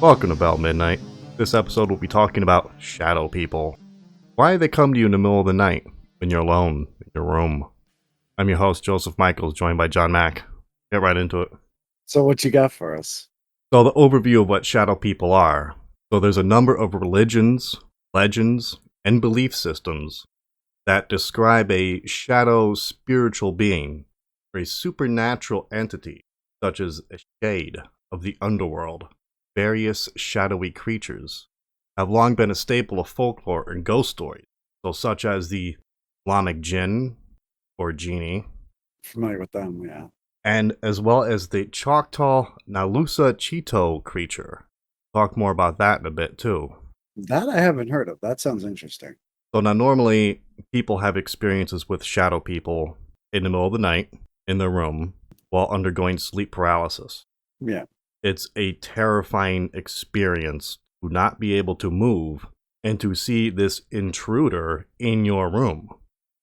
Welcome to Bell Midnight. This episode will be talking about shadow people. Why they come to you in the middle of the night when you're alone in your room. I'm your host, Joseph Michaels, joined by John Mack. Get right into it. So what you got for us? So the overview of what shadow people are. So there's a number of religions, legends, and belief systems that describe a shadow spiritual being or a supernatural entity, such as a shade of the underworld. Various shadowy creatures have long been a staple of folklore and ghost stories, so such as the Islamic jinn, or genie, Familiar with them, yeah. and as well as the Choctaw Nalusa Cheeto creature. Talk more about that in a bit too. That I haven't heard of. That sounds interesting. So now normally people have experiences with shadow people in the middle of the night in their room while undergoing sleep paralysis. Yeah. It's a terrifying experience to not be able to move and to see this intruder in your room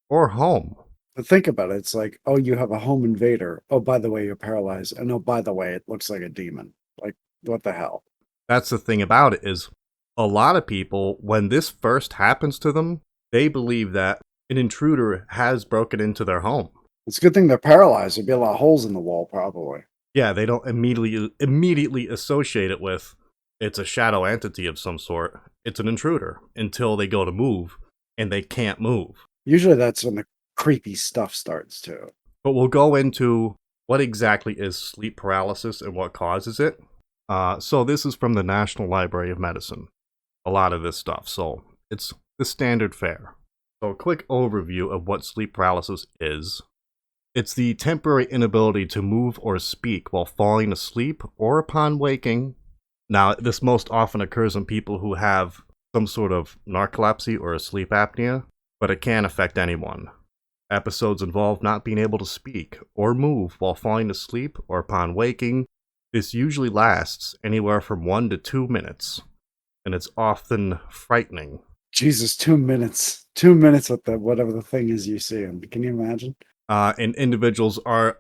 or home. But think about it. It's like, oh, you have a home invader. Oh, by the way, you're paralyzed. And oh, by the way, it looks like a demon. Like, what the hell? That's the thing about it is a lot of people, when this first happens to them, they believe that an intruder has broken into their home. It's a good thing they're paralyzed. There'd be a lot of holes in the wall, probably. Yeah, they don't immediately associate it with it's a shadow entity of some sort. It's an intruder until they go to move and they can't move. Usually that's when the creepy stuff starts, too. But we'll go into what exactly is sleep paralysis and what causes it. So this is from the National Library of Medicine. A lot of this stuff. So it's the standard fare. So a quick overview of what sleep paralysis is. It's the temporary inability to move or speak while falling asleep or upon waking. Now, this most often occurs in people who have some sort of narcolepsy or a sleep apnea, but it can affect anyone. Episodes involve not being able to speak or move while falling asleep or upon waking. This usually lasts anywhere from 1 to 2 minutes, and it's often frightening. Jesus, 2 minutes. 2 minutes with the whatever the thing is you see. Can you imagine? And individuals are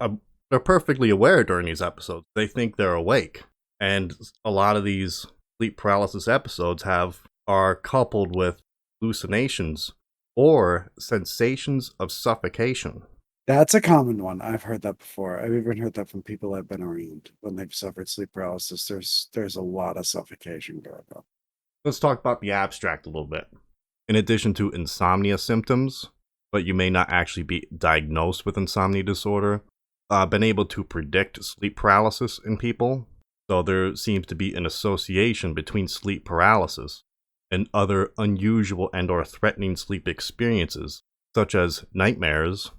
they're perfectly aware during these episodes. They think they're awake, and a lot of these sleep paralysis episodes are coupled with hallucinations or sensations of suffocation. That's a common one. I've heard that before. I've even heard that from people I've been around when they've suffered sleep paralysis. There's a lot of suffocation going on. Let's talk about the abstract a little bit. In addition to insomnia symptoms, but you may not actually be diagnosed with insomnia disorder, been able to predict sleep paralysis in people. So there seems to be an association between sleep paralysis and other unusual and or threatening sleep experiences, such as nightmares,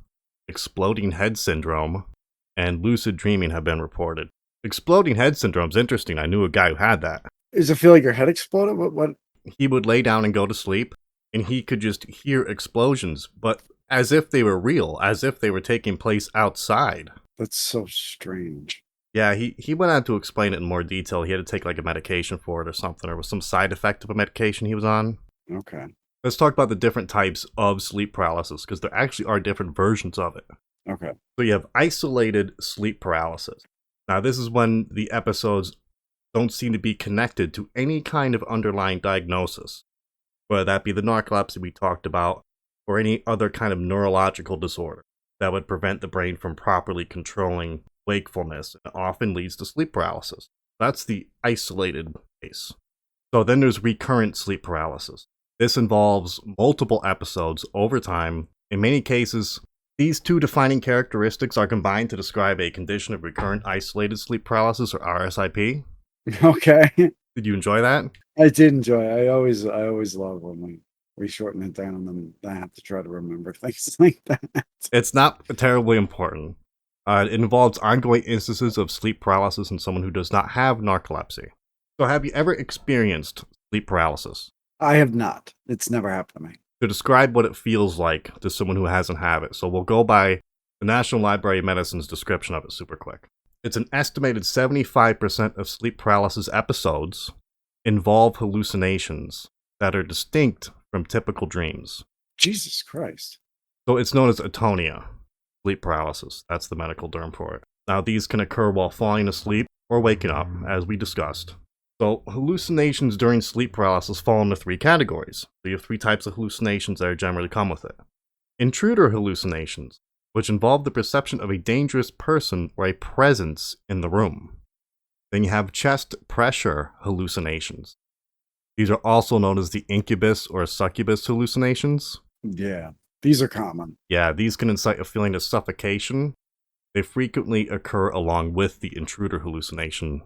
exploding head syndrome, and lucid dreaming have been reported. Exploding head syndrome is interesting. I knew a guy who had that. Does it feel like your head exploded? What? He would lay down and go to sleep, and he could just hear explosions, but as if they were real, as if they were taking place outside. That's so strange. Yeah, he went on to explain it in more detail. He had to take like a medication for it or something, or was some side effect of a medication he was on. Okay. Let's talk about the different types of sleep paralysis, because there actually are different versions of it. Okay. So you have isolated sleep paralysis. Now this is when the episodes don't seem to be connected to any kind of underlying diagnosis, whether that be the narcolepsy we talked about, or any other kind of neurological disorder that would prevent the brain from properly controlling wakefulness and often leads to sleep paralysis. That's the isolated case. So then there's recurrent sleep paralysis. This involves multiple episodes over time. In many cases, these two defining characteristics are combined to describe a condition of recurrent isolated sleep paralysis, or RSIP. Okay. Did you enjoy that? I did enjoy it. I always love when we shorten it down and then I have to try to remember things like that. It's not terribly important. It involves ongoing instances of sleep paralysis in someone who does not have narcolepsy. So have you ever experienced sleep paralysis? I have not. It's never happened to me. To describe what it feels like to someone who hasn't had it, so we'll go by the National Library of Medicine's description of it super quick. It's an estimated 75% of sleep paralysis episodes involve hallucinations that are distinct from typical dreams. Jesus Christ. So it's known as atonia, sleep paralysis. That's the medical term for it. Now, these can occur while falling asleep or waking up, as we discussed. So, hallucinations during sleep paralysis fall into three categories. So you have three types of hallucinations that are generally come with it. Intruder hallucinations, which involve the perception of a dangerous person or a presence in the room. Then you have chest pressure hallucinations. These are also known as the incubus or succubus hallucinations. Yeah, these are common. Yeah, these can incite a feeling of suffocation. They frequently occur along with the intruder hallucination,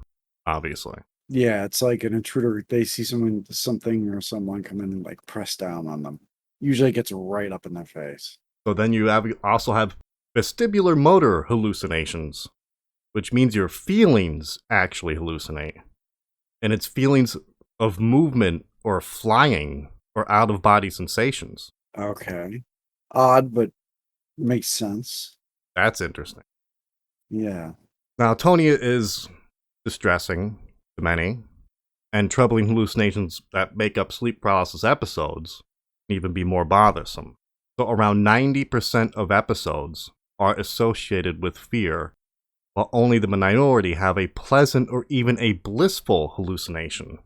obviously. Yeah, it's like an intruder. They see something or someone come in and like press down on them. Usually it gets right up in their face. So then you also have vestibular motor hallucinations, which means your feelings actually hallucinate. And it's feelings of movement or flying or out of body sensations. Okay. Odd, but makes sense. That's interesting. Yeah. Now, tonia is distressing to many, and troubling hallucinations that make up sleep paralysis episodes can even be more bothersome. So, around 90% of episodes are associated with fear, while only the minority have a pleasant or even a blissful hallucination.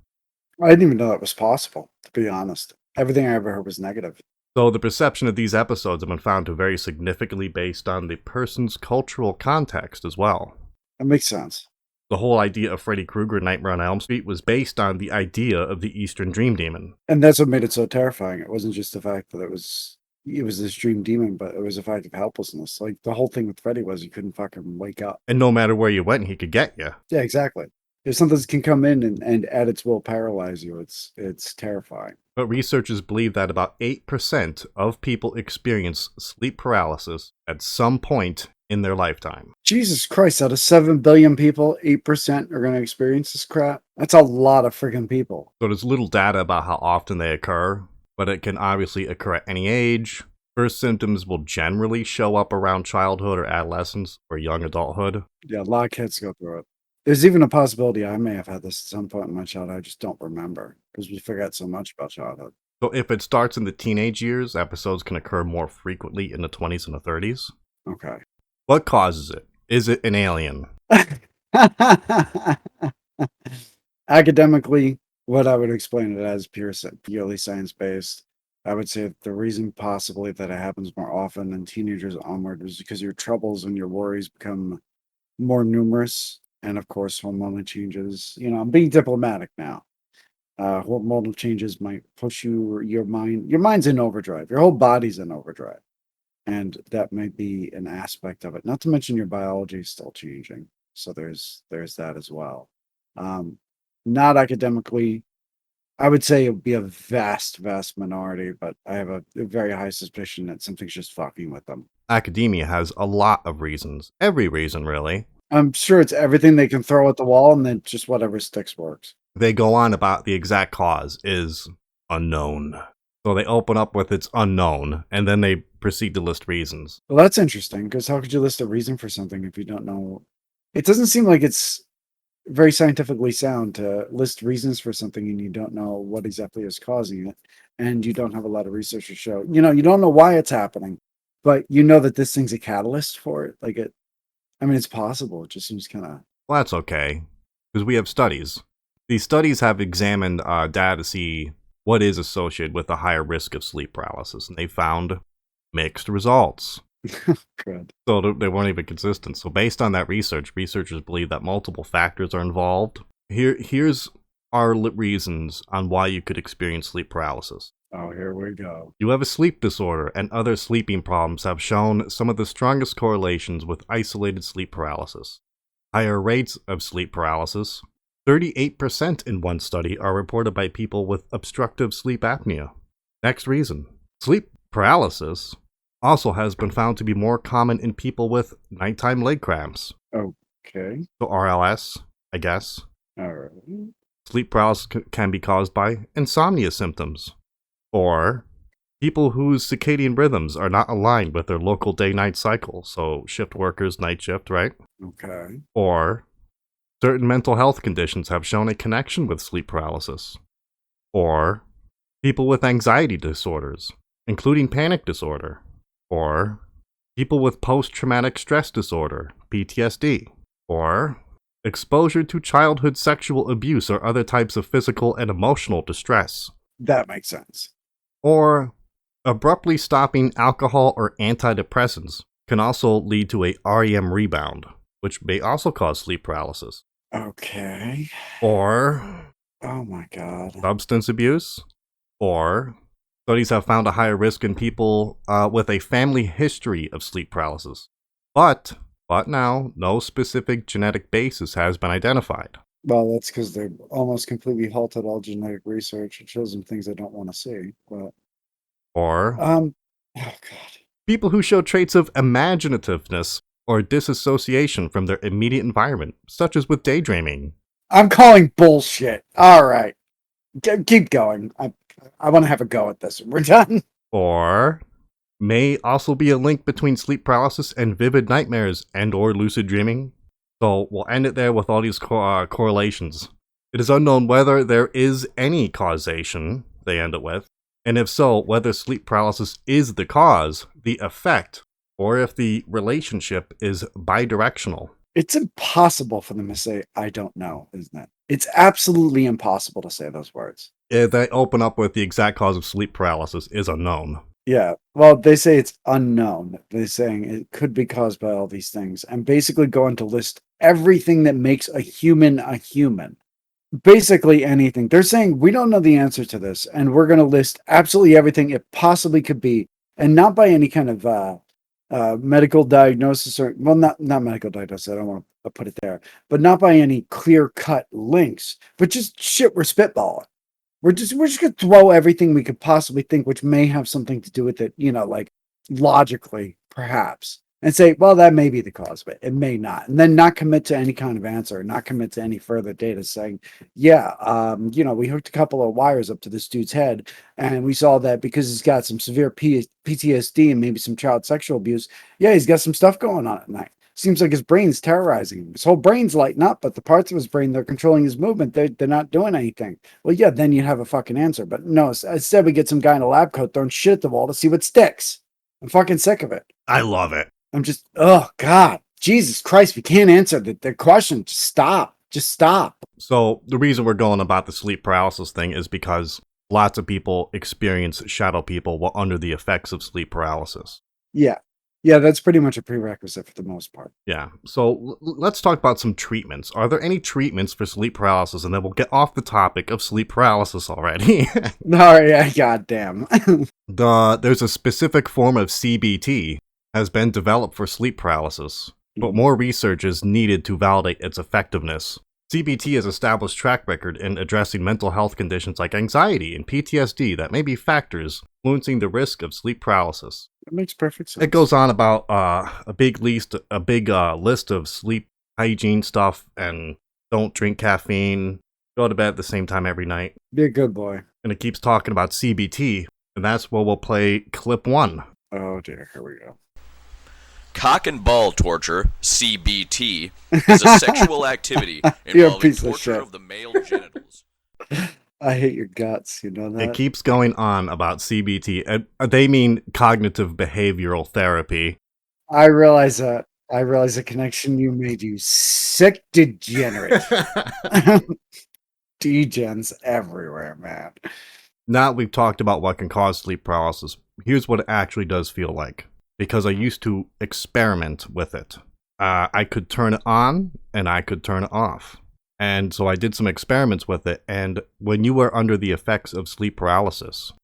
I didn't even know that was possible, to be honest. Everything I ever heard was negative. So, the perception of these episodes have been found to vary significantly based on the person's cultural context as well. That makes sense. The whole idea of Freddy Krueger Nightmare on Elm Street was based on the idea of the Eastern Dream Demon. And that's what made it so terrifying. It wasn't just the fact that it was this dream demon, but it was a fact of helplessness. Like the whole thing with Freddy was he couldn't fucking wake up. And no matter where you went, he could get you. Yeah, exactly. If something can come in and at its will paralyze you, it's terrifying. But researchers believe that about 8% of people experience sleep paralysis at some point in their lifetime. Jesus Christ, out of 7 billion people, 8% are going to experience this crap. That's a lot of freaking people. So there's little data about how often they occur, but it can obviously occur at any age. First symptoms will generally show up around childhood or adolescence or young adulthood. Yeah, a lot of kids go through it. There's even a possibility I may have had this at some point in my childhood. I just don't remember because we forget so much about childhood. So if it starts in the teenage years, episodes can occur more frequently in the 20s and the 30s. Okay. What causes it? Is it an alien? Academically, what I would explain it as purely science-based. I would say the reason possibly that it happens more often in teenagers onward is because your troubles and your worries become more numerous. And of course, hormonal changes. I'm being diplomatic now. Hormonal changes might push your mind's in overdrive. Your whole body's in overdrive. And that might be an aspect of it. Not to mention your biology is still changing. So there's that as well. Not academically, I would say it would be a vast, vast minority, but I have a very high suspicion that something's just fucking with them. Academia has a lot of reasons. Every reason, really. I'm sure it's everything they can throw at the wall and then just whatever sticks works. They go on about the exact cause is unknown. So they open up with it's unknown, and then they proceed to list reasons. Well, that's interesting, because how could you list a reason for something if you don't know? It doesn't seem like it's very scientifically sound to list reasons for something and you don't know what exactly is causing it, and you don't have a lot of research to show. You don't know why it's happening, but you know that this thing's a catalyst for it. It's possible. It just seems kind of... Well, that's okay, because we have studies. These studies have examined data to see what is associated with a higher risk of sleep paralysis, and they found mixed results. Good. So they weren't even consistent. So based on that research, researchers believe that multiple factors are involved. Here's our reasons on why you could experience sleep paralysis. Oh, here we go. You have a sleep disorder, and other sleeping problems have shown some of the strongest correlations with isolated sleep paralysis. Higher rates of sleep paralysis, 38% in one study, are reported by people with obstructive sleep apnea. Next reason. Sleep paralysis also has been found to be more common in people with nighttime leg cramps. Okay. So RLS, I guess. All right. Sleep paralysis can be caused by insomnia symptoms, or people whose circadian rhythms are not aligned with their local day-night cycle. So shift workers, night shift, right? Okay. Or certain mental health conditions have shown a connection with sleep paralysis. Or people with anxiety disorders, including panic disorder. Or people with post-traumatic stress disorder, PTSD. Or exposure to childhood sexual abuse or other types of physical and emotional distress, That makes sense. or abruptly stopping alcohol or antidepressants can also lead to a REM rebound, which may also cause sleep paralysis. Okay. Or Oh my God. substance abuse, or studies have found a higher risk in people with a family history of sleep paralysis. But now, no specific genetic basis has been identified. Well, that's because they've almost completely halted all genetic research. It shows them things they don't want to see. But Or oh God. people who show traits of imaginativeness or disassociation from their immediate environment, such as with daydreaming. I'm calling bullshit. All right. Keep going. I want to have a go at this. We're done. Or may also be a link between sleep paralysis and vivid nightmares and or lucid dreaming. So we'll end it there with all these correlations. It is unknown whether there is any causation, they end it with, and if so, whether sleep paralysis is the cause, the effect, or if the relationship is bidirectional. It's impossible for them to say, I don't know, isn't it? It's absolutely impossible to say those words. If they open up with the exact cause of sleep paralysis is unknown. Yeah. Well, they say it's unknown. They're saying it could be caused by all these things and basically going to list everything that makes a human a human. Basically anything. They're saying we don't know the answer to this, and we're going to list absolutely everything it possibly could be, and not by any kind of medical diagnosis or not medical diagnosis. I don't want to put it there, but not by any clear cut links, but just shit we're spitballing. We're just gonna throw everything we could possibly think, which may have something to do with it, like logically, perhaps, and say, well, that may be the cause of it. It may not, and then not commit to any kind of answer, not commit to any further data, saying, yeah, we hooked a couple of wires up to this dude's head, and we saw that because he's got some severe PTSD and maybe some child sexual abuse. Yeah, he's got some stuff going on at night. Seems like his brain's terrorizing him. His whole brain's lighting up, but the parts of his brain that are controlling his movement, they're not doing anything. Well, yeah, then you have a fucking answer. But no, instead we get some guy in a lab coat throwing shit at the wall to see what sticks. I'm fucking sick of it. I love it. I'm just, oh God, Jesus Christ, we can't answer the question. Just stop. Just stop. So the reason we're going about the sleep paralysis thing is because lots of people experience shadow people while under the effects of sleep paralysis. Yeah. Yeah, that's pretty much a prerequisite for the most part. Yeah. So let's talk about some treatments. Are there any treatments for sleep paralysis? And then we'll get off the topic of sleep paralysis already. No, yeah, goddamn. There's a specific form of CBT has been developed for sleep paralysis, but more research is needed to validate its effectiveness. CBT has established track record in addressing mental health conditions like anxiety and PTSD that may be factors influencing the risk of sleep paralysis. That makes perfect sense. It goes on about a big list of sleep hygiene stuff, and don't drink caffeine, go to bed at the same time every night. Be a good boy. And it keeps talking about CBT, and that's where we'll play clip 1. Oh dear, here we go. Cock and ball torture, CBT, is a sexual activity You're a involving piece of torture shit. of the male genitals. I hate your guts, you know that? It keeps going on about CBT. They mean cognitive behavioral therapy. I realize that. I realize the connection you made, you sick degenerate. Degens everywhere, man. Now we've talked about what can cause sleep paralysis. Here's what it actually does feel like. Because I used to experiment with it. I could turn it on and I could turn it off. And so I did some experiments with it. And when you are under the effects of sleep paralysis,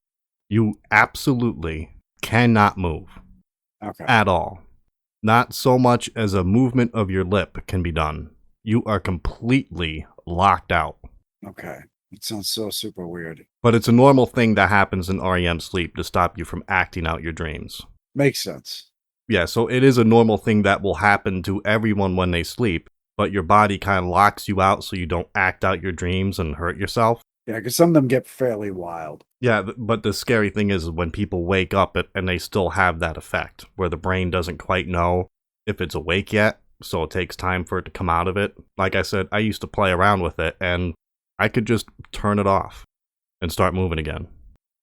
you absolutely cannot move. Okay. At all. Not so much as a movement of your lip can be done. You are completely locked out. Okay. It sounds so super weird. But it's a normal thing that happens in REM sleep to stop you from acting out your dreams. Makes sense. Yeah, so it is a normal thing that will happen to everyone when they sleep, but your body kind of locks you out so you don't act out your dreams and hurt yourself. Yeah, because some of them get fairly wild. Yeah, but the scary thing is when people wake up and they still have that effect, where the brain doesn't quite know if it's awake yet, so it takes time for it to come out of it. Like I said, I used to play around with it, and I could just turn it off and start moving again.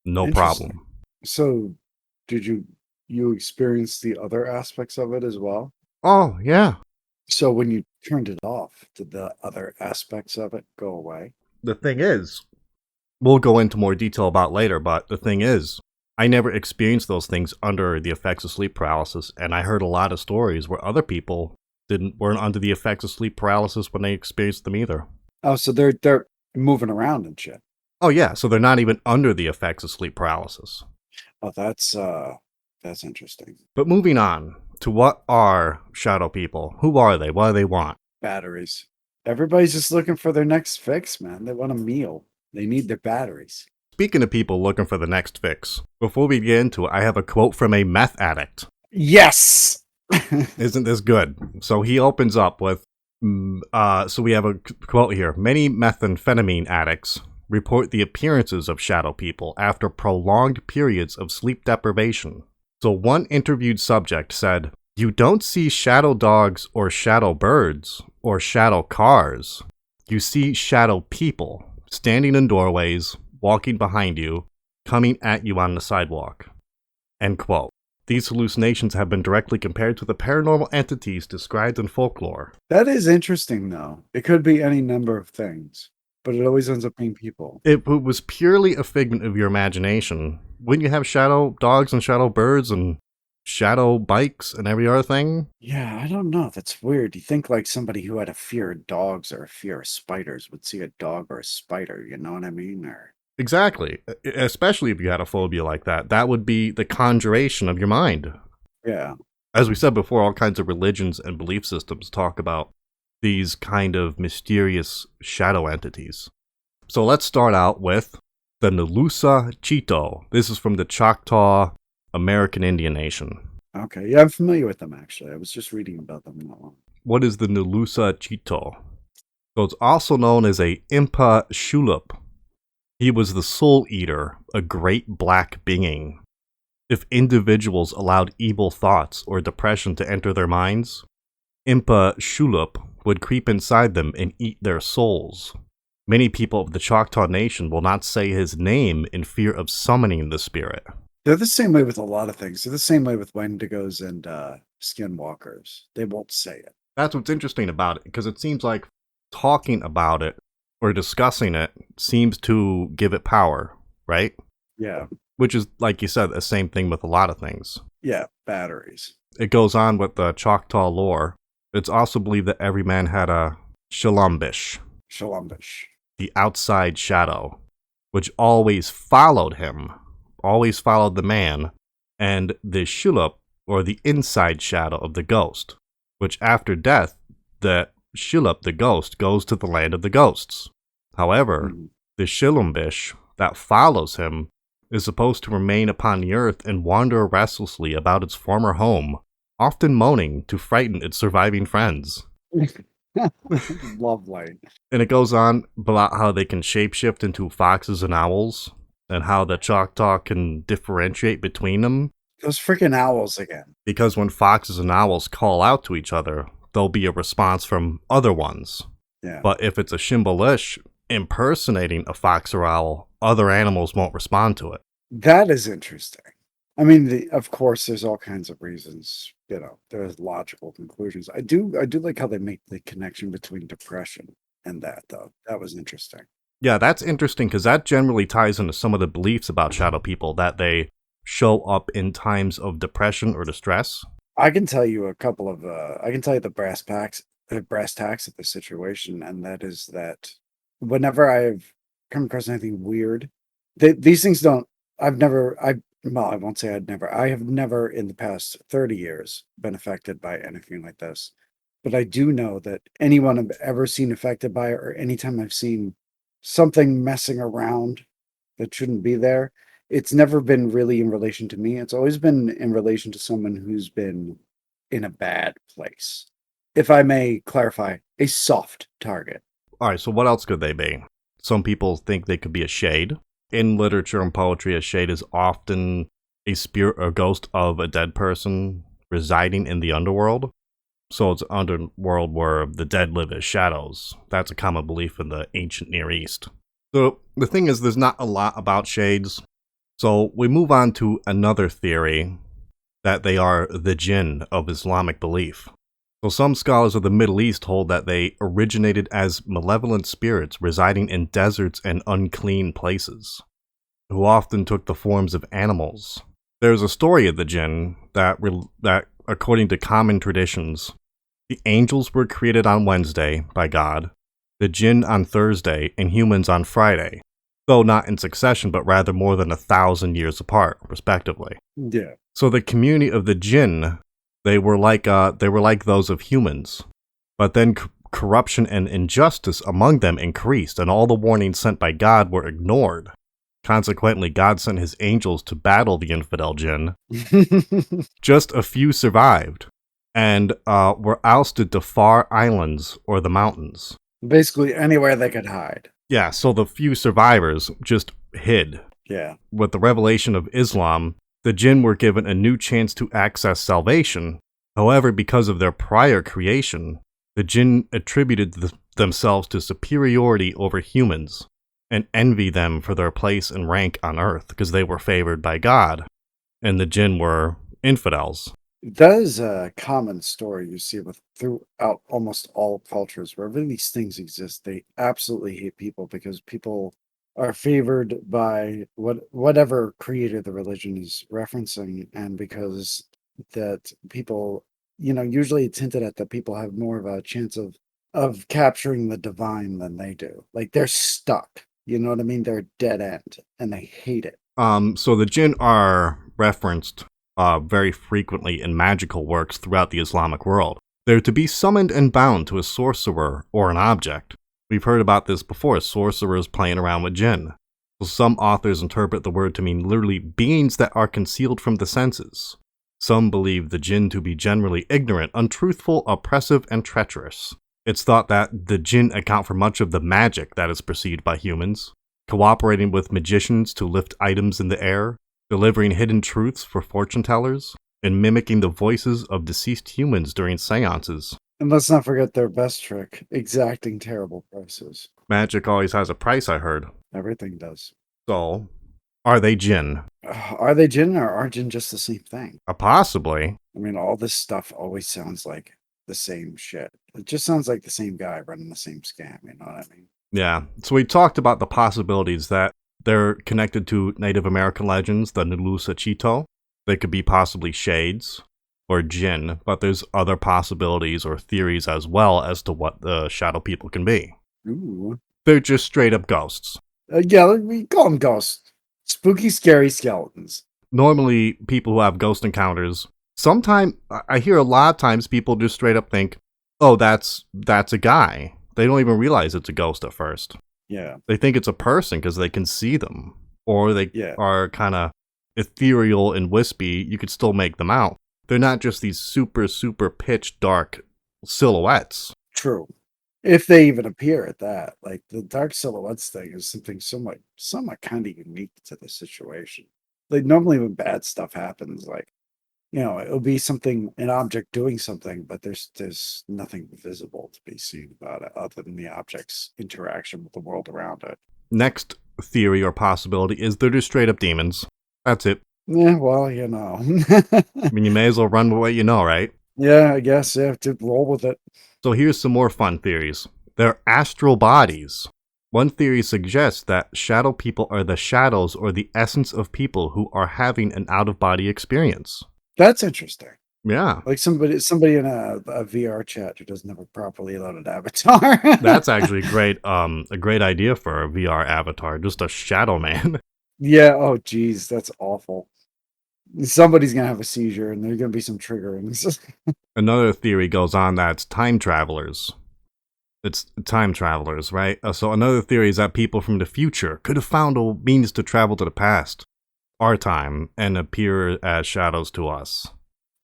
No problem. So, did you experience the other aspects of it as well? Oh, yeah. So when you turned it off, did the other aspects of it go away? The thing is, we'll go into more detail about later, but the thing is, I never experienced those things under the effects of sleep paralysis, and I heard a lot of stories where other people weren't under the effects of sleep paralysis when they experienced them either. Oh, so they're moving around and shit. Oh yeah, so they're not even under the effects of sleep paralysis. Oh, that's interesting. But moving on to what are shadow people? Who are they? What do they want? Batteries. Everybody's just looking for their next fix, man. They want a meal. They need their batteries. Speaking of people looking for the next fix, before we get into it, I have a quote from a meth addict. Yes! Isn't this good? So he opens up with, so we have a quote here. Many methamphetamine addicts report the appearances of shadow people after prolonged periods of sleep deprivation. So one interviewed subject said, "You don't see shadow dogs or shadow birds or shadow cars. You see shadow people standing in doorways, walking behind you, coming at you on the sidewalk." End quote. These hallucinations have been directly compared to the paranormal entities described in folklore. That is interesting, though. It could be any number of things, but it always ends up being people. If it was purely a figment of your imagination, wouldn't you have shadow dogs and shadow birds and shadow bikes and every other thing? Yeah, I don't know. That's weird. You think like somebody who had a fear of dogs or a fear of spiders would see a dog or a spider, you know what I mean? Or Exactly. Especially if you had a phobia like that. That would be the conjuration of your mind. yeah. As we said before, all kinds of religions and belief systems talk about these kind of mysterious shadow entities. So let's start out with the Nalusa Chito. This is from the Choctaw American Indian Nation. Okay. Yeah, I'm familiar with them actually. I was just reading about them not long. What is the Nalusa Chito? So it's also known as a Impa Shulup. He was the soul eater, a great black being. If individuals allowed evil thoughts or depression to enter their minds, Impa Shulup would creep inside them and eat their souls. Many people of the Choctaw Nation will not say his name in fear of summoning the spirit. They're the same way with a lot of things. They're the same way with Wendigos and skinwalkers. They won't say it. That's what's interesting about it, because it seems like talking about it or discussing it seems to give it power, right? Yeah. Which is, like you said, the same thing with a lot of things. Yeah, batteries. It goes on with the Choctaw lore. It's also believed that every man had a Shalombish, Shalombish. the outside shadow, which always followed him, always followed the man, and the Shulup, or the inside shadow of the ghost, which after death, the Shulup, the ghost, goes to the land of the ghosts. However, the Shilumbish that follows him is supposed to remain upon the earth and wander restlessly about its former home, often moaning to frighten its surviving friends. Lovely. And it goes on about how they can shapeshift into foxes and owls, and how the Choctaw can differentiate between them. Those freaking owls again. Because when foxes and owls call out to each other, there'll be a response from other ones. Yeah. But if it's a Shimbalish impersonating a fox or owl, other animals won't respond to it. That is interesting. I mean, of course, there's all kinds of reasons. You know, there's logical conclusions. I do like how they make the connection between depression and that, though. That was interesting. Yeah, that's interesting because that generally ties into some of the beliefs about shadow people, that they show up in times of depression or distress. I can tell you a couple of. I can tell you the brass tacks of the situation, and that is that whenever I've come across anything weird, these things don't. Well, I won't say I'd never. I have never in the past 30 years been affected by anything like this. But I do know that anyone I've ever seen affected by it, or anytime I've seen something messing around that shouldn't be there, it's never been really in relation to me. It's always been in relation to someone who's been in a bad place. If I may clarify, a soft target. Alright, so what else could they be? Some people think they could be a shade. In literature and poetry, a shade is often a spirit or ghost of a dead person residing in the underworld. So it's an underworld where the dead live as shadows. That's a common belief in the ancient Near East. So the thing is, there's not a lot about shades. So we move on to another theory, that they are the jinn of Islamic belief. So some scholars of the Middle East hold that they originated as malevolent spirits residing in deserts and unclean places, who often took the forms of animals. There's a story of the jinn that, according to common traditions, the angels were created on Wednesday by God, the jinn on Thursday, and humans on Friday, though not in succession, but rather more than 1,000 years apart, respectively. Yeah. So the community of the jinn, they were like those of humans, but then corruption and injustice among them increased, and all the warnings sent by God were ignored. Consequently, God sent his angels to battle the infidel jinn. Just a few survived, and were ousted to far islands or the mountains. Basically anywhere they could hide. Yeah, so the few survivors just hid. Yeah. With the revelation of Islam, the jinn were given a new chance to access salvation. However, because of their prior creation, the jinn attributed themselves to superiority over humans and envy them for their place and rank on earth because they were favored by God, and the jinn were infidels. That is a common story you see throughout almost all cultures. Wherever these things exist, they absolutely hate people because people are favored by whatever creator the religion is referencing, and because that people, usually it's hinted at that people have more of a chance of capturing the divine than they do. Like they're stuck. You know what I mean? They're dead end, and they hate it. So the jinn are referenced very frequently in magical works throughout the Islamic world. They're to be summoned and bound to a sorcerer or an object. We've heard about this before, sorcerers playing around with jinn. So some authors interpret the word to mean literally beings that are concealed from the senses. Some believe the jinn to be generally ignorant, untruthful, oppressive, and treacherous. It's thought that the jinn account for much of the magic that is perceived by humans, cooperating with magicians to lift items in the air, delivering hidden truths for fortune tellers, and mimicking the voices of deceased humans during seances. And let's not forget their best trick, exacting terrible prices. Magic always has a price, I heard. Everything does. So, are they jinn? Are they jinn, or are jinn just the same thing? Possibly. I mean, all this stuff always sounds like the same shit. It just sounds like the same guy running the same scam, you know what I mean? Yeah, so we talked about the possibilities that they're connected to Native American legends, the Nulusa Chito. They could be possibly shades or jinn, but there's other possibilities or theories as well as to what the shadow people can be. Ooh. They're just straight up ghosts. Yeah, we call them ghosts. Spooky, scary skeletons. Normally, people who have ghost encounters, sometimes, I hear a lot of times people just straight up think, oh, that's a guy. They don't even realize it's a ghost at first. Yeah. They think it's a person because they can see them. Or they are kind of ethereal and wispy. You could still make them out. They're not just these super, super pitch dark silhouettes. True. If they even appear at that. Like, the dark silhouettes thing is something somewhat kind of unique to the situation. Like, normally when bad stuff happens, like, it'll be an object doing something, but there's nothing visible to be seen about it other than the object's interaction with the world around it. Next theory or possibility is they're just straight up demons. That's it. Yeah, well, I mean, you may as well run with what you know, right? Yeah, I guess you have to roll with it. So here's some more fun theories. They're astral bodies. One theory suggests that shadow people are the shadows or the essence of people who are having an out-of-body experience. That's interesting. Yeah. Like somebody in a VR chat who doesn't have a properly loaded avatar. That's actually a great idea for a VR avatar, just a shadow man. Yeah, oh geez, that's awful. Somebody's gonna have a seizure and there's gonna be some triggerings. Another theory goes on that it's time travelers. It's time travelers, right? So another theory is that people from the future could have found a means to travel to the past, our time, and appear as shadows to us.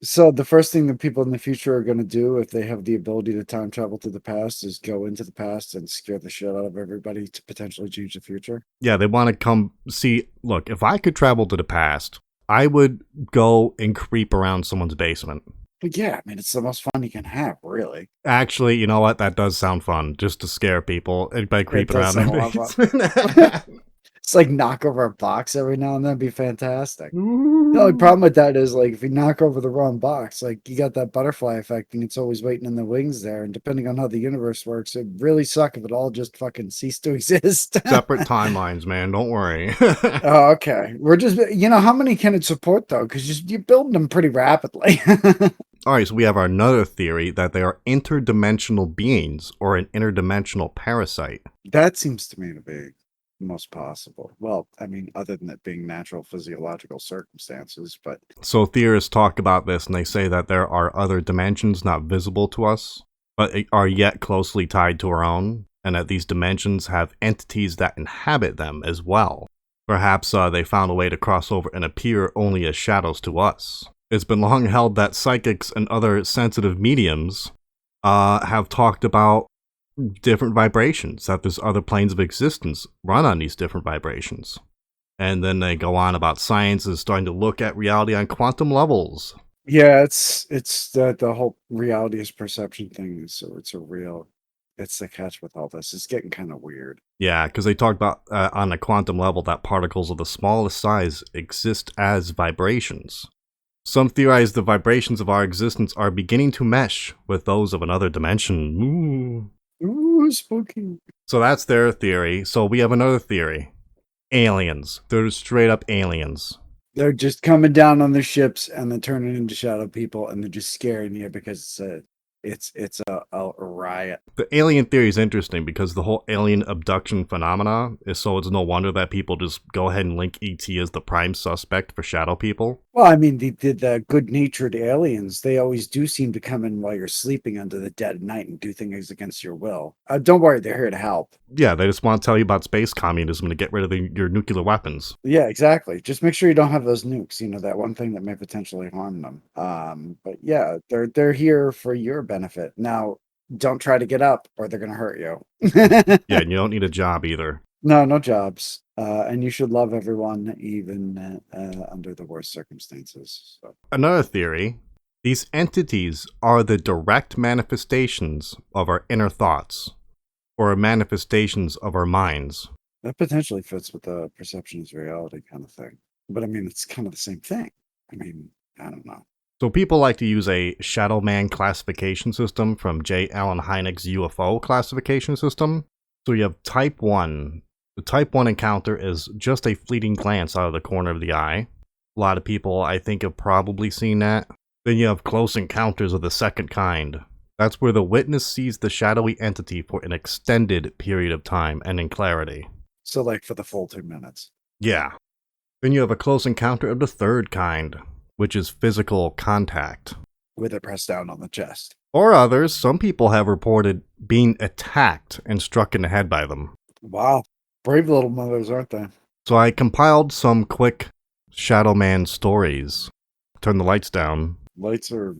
So the first thing that people in the future are going to do if they have the ability to time travel to the past is go into the past and scare the shit out of everybody to potentially change the future. Yeah, they want to come see, look, if I could travel to the past, I would go and creep around someone's basement. But yeah, I mean, it's the most fun you can have, really. Actually, you know what? That does sound fun, just to scare people by creeping around their basement. It's like knock over a box every now and then. Be fantastic. The only Ooh. problem with that is like if you knock over the wrong box, like you got that butterfly effect and it's always waiting in the wings there. And depending on how the universe works, it'd really suck if it all just fucking ceased to exist. Separate timelines, man. Don't worry. Oh, okay. We're just, how many can it support though? Because you're building them pretty rapidly. Alright, so we have another theory that they are interdimensional beings or an interdimensional parasite. That seems to me to be most possible. Well, I mean, other than it being natural physiological circumstances, but So theorists talk about this and they say that there are other dimensions not visible to us, but are yet closely tied to our own, and that these dimensions have entities that inhabit them as well. Perhaps they found a way to cross over and appear only as shadows to us. It's been long held that psychics and other sensitive mediums have talked about different vibrations, that there's other planes of existence run on these different vibrations. And then they go on about science is starting to look at reality on quantum levels. yeah, it's the whole reality is perception thing. So it's the catch with all this. It's getting kind of weird. Yeah, because they talk about on a quantum level that particles of the smallest size exist as vibrations. Some theorize the vibrations of our existence are beginning to mesh with those of another dimension. Ooh. Ooh, spooky. So that's their theory. So we have another theory. Aliens. They're straight up aliens. They're just coming down on their ships and they're turning into shadow people and they're just scaring you because it's a riot. The alien theory is interesting because the whole alien abduction phenomena is so it's no wonder that people just go ahead and link ET as the prime suspect for shadow people. Well, I mean, the good-natured aliens, they always do seem to come in while you're sleeping under the dead of night and do things against your will. Don't worry, they're here to help. Yeah, they just want to tell you about space communism to get rid of your nuclear weapons. Yeah, exactly. Just make sure you don't have those nukes, that one thing that may potentially harm them. But yeah, they're here for your benefit. Now, don't try to get up or they're going to hurt you. Yeah, and you don't need a job either. No jobs. And you should love everyone, even under the worst circumstances. So. Another theory, these entities are the direct manifestations of our inner thoughts, or manifestations of our minds. That potentially fits with the perception is reality kind of thing. But I mean, it's kind of the same thing. I mean, I don't know. So people like to use a shadow man classification system from J. Allen Hynek's UFO classification system. So you have type 1. The type 1 encounter is just a fleeting glance out of the corner of the eye. A lot of people, I think, have probably seen that. Then you have close encounters of the second kind. That's where the witness sees the shadowy entity for an extended period of time and in clarity. So like for the full 2 minutes. Yeah. Then you have a close encounter of the third kind, which is physical contact. With it pressed down on the chest. Or others, some people have reported being attacked and struck in the head by them. Wow. Brave little mothers, aren't they? So I compiled some quick Shadow Man stories. Turn the lights down. Lights are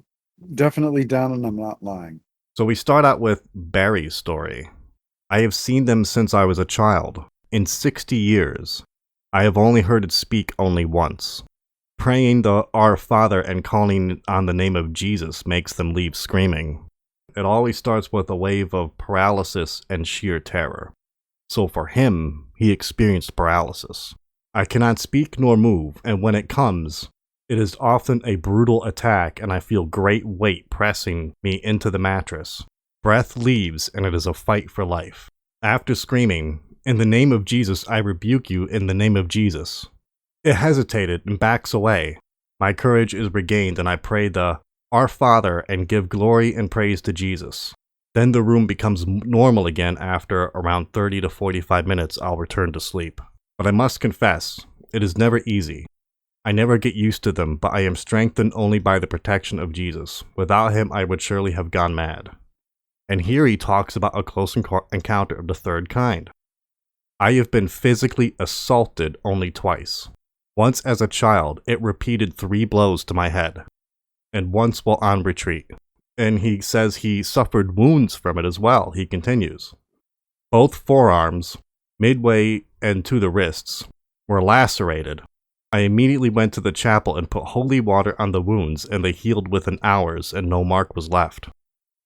definitely down and I'm not lying. So we start out with Barry's story. I have seen them since I was a child. In 60 years. I have only heard it speak only once. Praying the Our Father and calling on the name of Jesus makes them leave screaming. It always starts with a wave of paralysis and sheer terror. So for him, he experienced paralysis. I cannot speak nor move, and when it comes, it is often a brutal attack and I feel great weight pressing me into the mattress. Breath leaves and it is a fight for life. After screaming, "In the name of Jesus, I rebuke you in the name of Jesus." It hesitated and backs away. My courage is regained and I pray the Our Father and give glory and praise to Jesus. Then the room becomes normal again. After around 30 to 45 minutes, I'll return to sleep. But I must confess, it is never easy. I never get used to them, but I am strengthened only by the protection of Jesus. Without him, I would surely have gone mad. And here he talks about a close encounter of the third kind. I have been physically assaulted only twice. Once as a child, it repeated 3 blows to my head, and once while on retreat. And he says he suffered wounds from it as well, he continues. Both forearms, midway and to the wrists, were lacerated. I immediately went to the chapel and put holy water on the wounds, and they healed within hours, and no mark was left.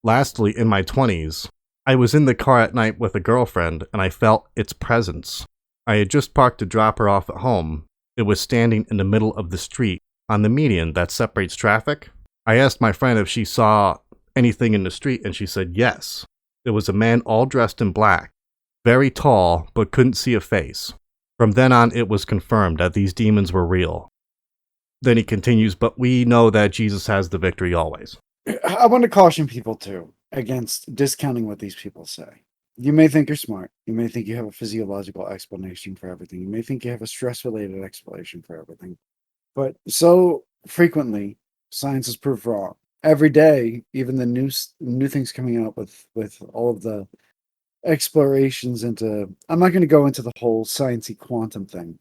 Lastly, in my 20s, I was in the car at night with a girlfriend, and I felt its presence. I had just parked to drop her off at home. It was standing in the middle of the street, on the median that separates traffic. I asked my friend if she saw anything in the street, and she said yes. It was a man all dressed in black, very tall, but couldn't see a face. From then on, it was confirmed that these demons were real. Then he continues, but we know that Jesus has the victory always. I want to caution people, too, against discounting what these people say. You may think you're smart. You may think you have a physiological explanation for everything. You may think you have a stress-related explanation for everything. But so frequently, science is proved wrong. Every day, even the new things coming out with all of the explorations into... I'm not going to go into the whole sciencey quantum thing,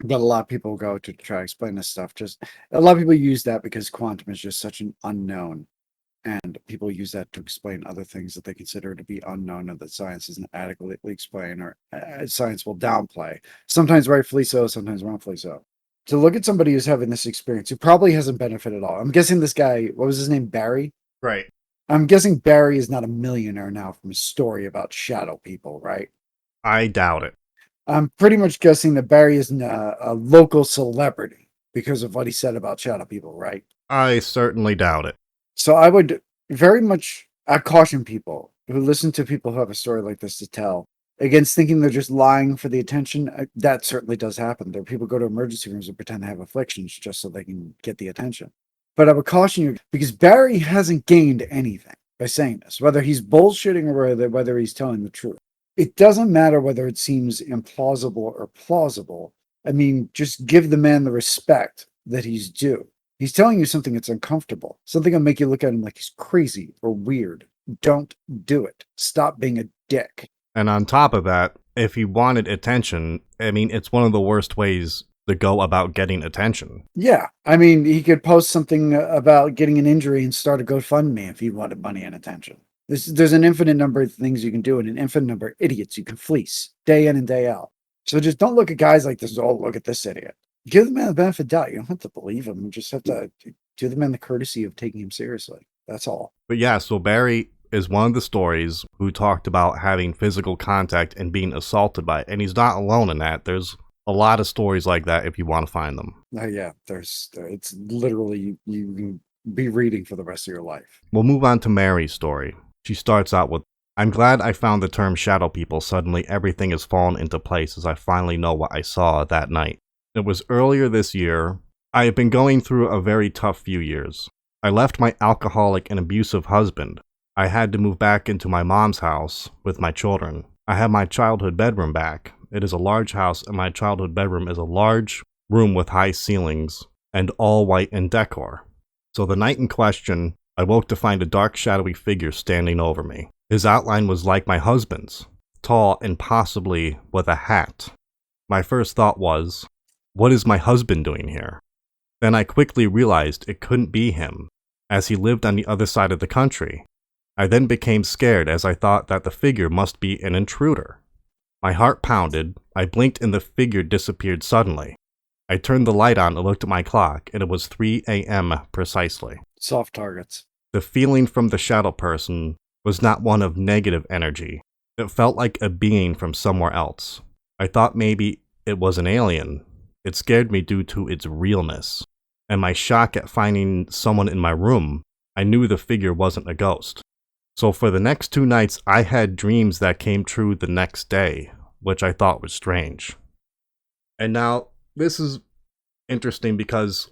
but a lot of people go to try to explain this stuff. Just a lot of people use that because quantum is just such an unknown. And people use that to explain other things that they consider to be unknown and that science doesn't adequately explain, or science will downplay. Sometimes rightfully so, sometimes wrongfully so. To look at somebody who's having this experience, who probably hasn't benefited at all. I'm guessing this guy, what was his name, Barry? Right. I'm guessing Barry is not a millionaire now from a story about shadow people, right? I doubt it. I'm pretty much guessing that Barry is a local celebrity because of what he said about shadow people, right? I certainly doubt it. So I would very much caution people who listen to people who have a story like this to tell against thinking they're just lying for the attention. That certainly does happen. There are people who go to emergency rooms and pretend to have afflictions just so they can get the attention. But I would caution you because Barry hasn't gained anything by saying this, whether he's bullshitting or whether he's telling the truth. It doesn't matter whether it seems implausible or plausible. I mean, just give the man the respect that he's due. He's telling you something that's uncomfortable, something that'll make you look at him like he's crazy or weird. Don't do it. Stop being a dick. And on top of that, if he wanted attention, I mean, it's one of the worst ways to go about getting attention. Yeah. I mean, he could post something about getting an injury and start a GoFundMe if he wanted money and attention. There's an infinite number of things you can do and an infinite number of idiots you can fleece day in and day out. So just don't look at guys like this. Oh, look at this idiot. Give the man the benefit of the doubt. You don't have to believe him. You just have to do the man the courtesy of taking him seriously. That's all. But yeah, so Barry is one of the stories who talked about having physical contact and being assaulted by it. And he's not alone in that. There's a lot of stories like that if you want to find them. Yeah, it's literally, you can be reading for the rest of your life. We'll move on to Mary's story. She starts out with, I'm glad I found the term shadow people. Suddenly everything has fallen into place as I finally know what I saw that night. It was earlier this year. I have been going through a very tough few years. I left my alcoholic and abusive husband. I had to move back into my mom's house with my children. I have my childhood bedroom back. It is a large house, and my childhood bedroom is a large room with high ceilings and all white in decor. So the night in question, I woke to find a dark, shadowy figure standing over me. His outline was like my husband's, tall and possibly with a hat. My first thought was, what is my husband doing here? Then I quickly realized it couldn't be him, as he lived on the other side of the country. I then became scared as I thought that the figure must be an intruder. My heart pounded, I blinked and the figure disappeared suddenly. I turned the light on and looked at my clock, and it was 3 a.m. precisely. Soft targets. The feeling from the shadow person was not one of negative energy. It felt like a being from somewhere else. I thought maybe it was an alien. It scared me due to its realness. And my shock at finding someone in my room, I knew the figure wasn't a ghost. So for the next 2 nights, I had dreams that came true the next day, which I thought was strange. And now, this is interesting because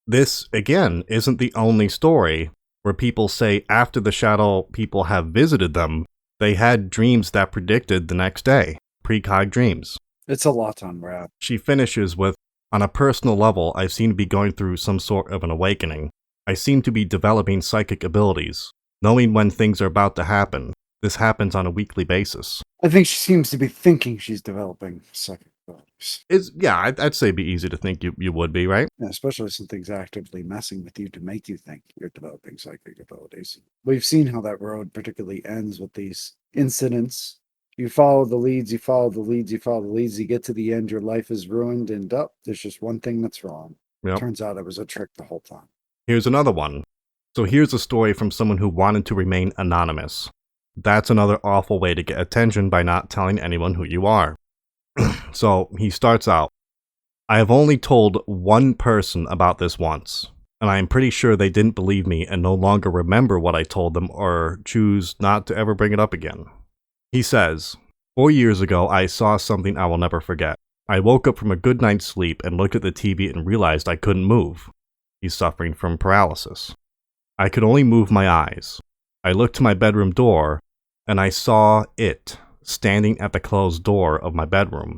this, again, isn't the only story where people say after the shadow people have visited them, they had dreams that predicted the next day. Precog dreams. It's a lot to unwrap. She finishes with, on a personal level, I seem to be going through some sort of an awakening. I seem to be developing psychic abilities, knowing when things are about to happen. This happens on a weekly basis. I think she seems to be thinking she's developing psychic abilities. I'd say it'd be easy to think you would be, right? Yeah, especially if something's actively messing with you to make you think you're developing psychic abilities. We've seen how that road particularly ends with these incidents. You follow the leads, you follow the leads, you follow the leads, you get to the end, your life is ruined, and there's just one thing that's wrong. Yep. Turns out it was a trick the whole time. Here's another one. So here's a story from someone who wanted to remain anonymous. That's another awful way to get attention by not telling anyone who you are. So he starts out, I have only told one person about this once, and I am pretty sure they didn't believe me and no longer remember what I told them or choose not to ever bring it up again. He says, 4 years ago I saw something I will never forget. I woke up from a good night's sleep and looked at the TV and realized I couldn't move. He's suffering from paralysis. I could only move my eyes. I looked to my bedroom door, and I saw it standing at the closed door of my bedroom.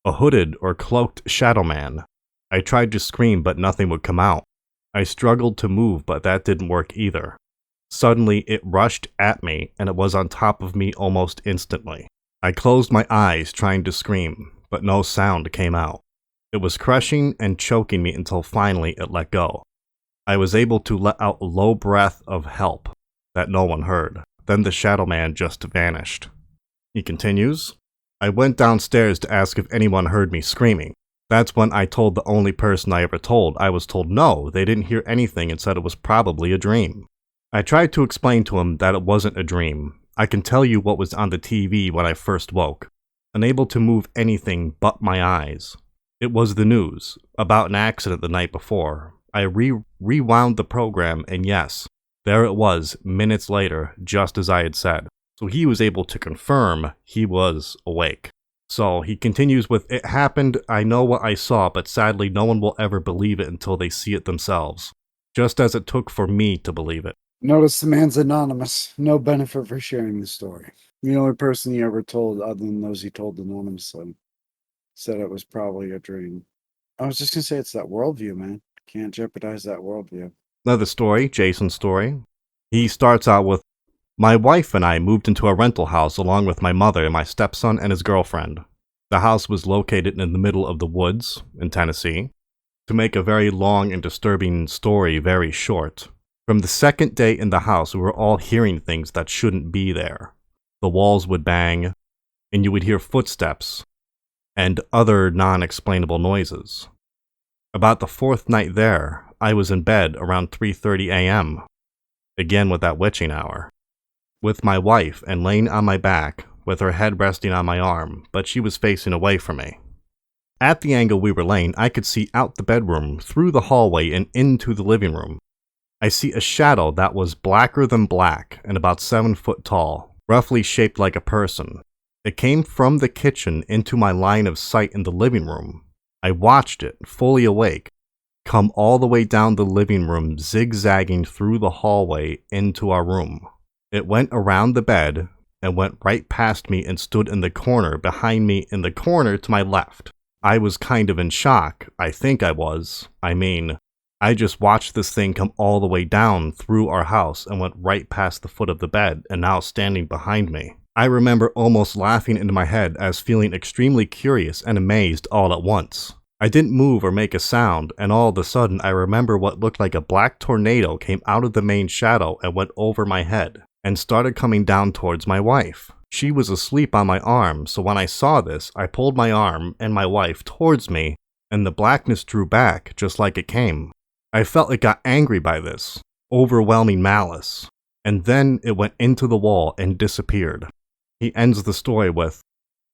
A hooded or cloaked shadow man. I tried to scream, but nothing would come out. I struggled to move, but that didn't work either. Suddenly, it rushed at me, and it was on top of me almost instantly. I closed my eyes, trying to scream, but no sound came out. It was crushing and choking me until finally it let go. I was able to let out a low breath of help that no one heard. Then the shadow man just vanished. He continues, I went downstairs to ask if anyone heard me screaming. That's when I told the only person I ever told. I was told no, they didn't hear anything and said it was probably a dream. I tried to explain to him that it wasn't a dream. I can tell you what was on the TV when I first woke. Unable to move anything but my eyes. It was the news, about an accident the night before. I rewound the program, and yes, there it was, minutes later, just as I had said. So he was able to confirm he was awake. So he continues with, it happened, I know what I saw, but sadly no one will ever believe it until they see it themselves. Just as it took for me to believe it. Notice the man's anonymous. No benefit for sharing the story. The only person he ever told, other than those he told anonymously, said it was probably a dream. I was just going to say it's that worldview, man. Can't jeopardize that worldview. Another story, Jason's story. He starts out with, my wife and I moved into a rental house along with my mother and my stepson and his girlfriend. The house was located in the middle of the woods in Tennessee. To make a very long and disturbing story very short, from the second day in the house we were all hearing things that shouldn't be there. The walls would bang, and you would hear footsteps and other non-explainable noises. About the fourth night there, I was in bed around 3:30 a.m., again with that witching hour, with my wife and laying on my back with her head resting on my arm, but she was facing away from me. At the angle we were laying, I could see out the bedroom, through the hallway, and into the living room. I see a shadow that was blacker than black and about 7 foot tall, roughly shaped like a person. It came from the kitchen into my line of sight in the living room. I watched it, fully awake, come all the way down the living room, zigzagging through the hallway into our room. It went around the bed and went right past me and stood in the corner behind me in the corner to my left. I was kind of in shock. I think I was. I just watched this thing come all the way down through our house and went right past the foot of the bed and now standing behind me. I remember almost laughing into my head as feeling extremely curious and amazed all at once. I didn't move or make a sound, and all of a sudden I remember what looked like a black tornado came out of the main shadow and went over my head and started coming down towards my wife. She was asleep on my arm, so when I saw this, I pulled my arm and my wife towards me, and the blackness drew back just like it came. I felt it got angry by this, overwhelming malice, and then it went into the wall and disappeared. He ends the story with,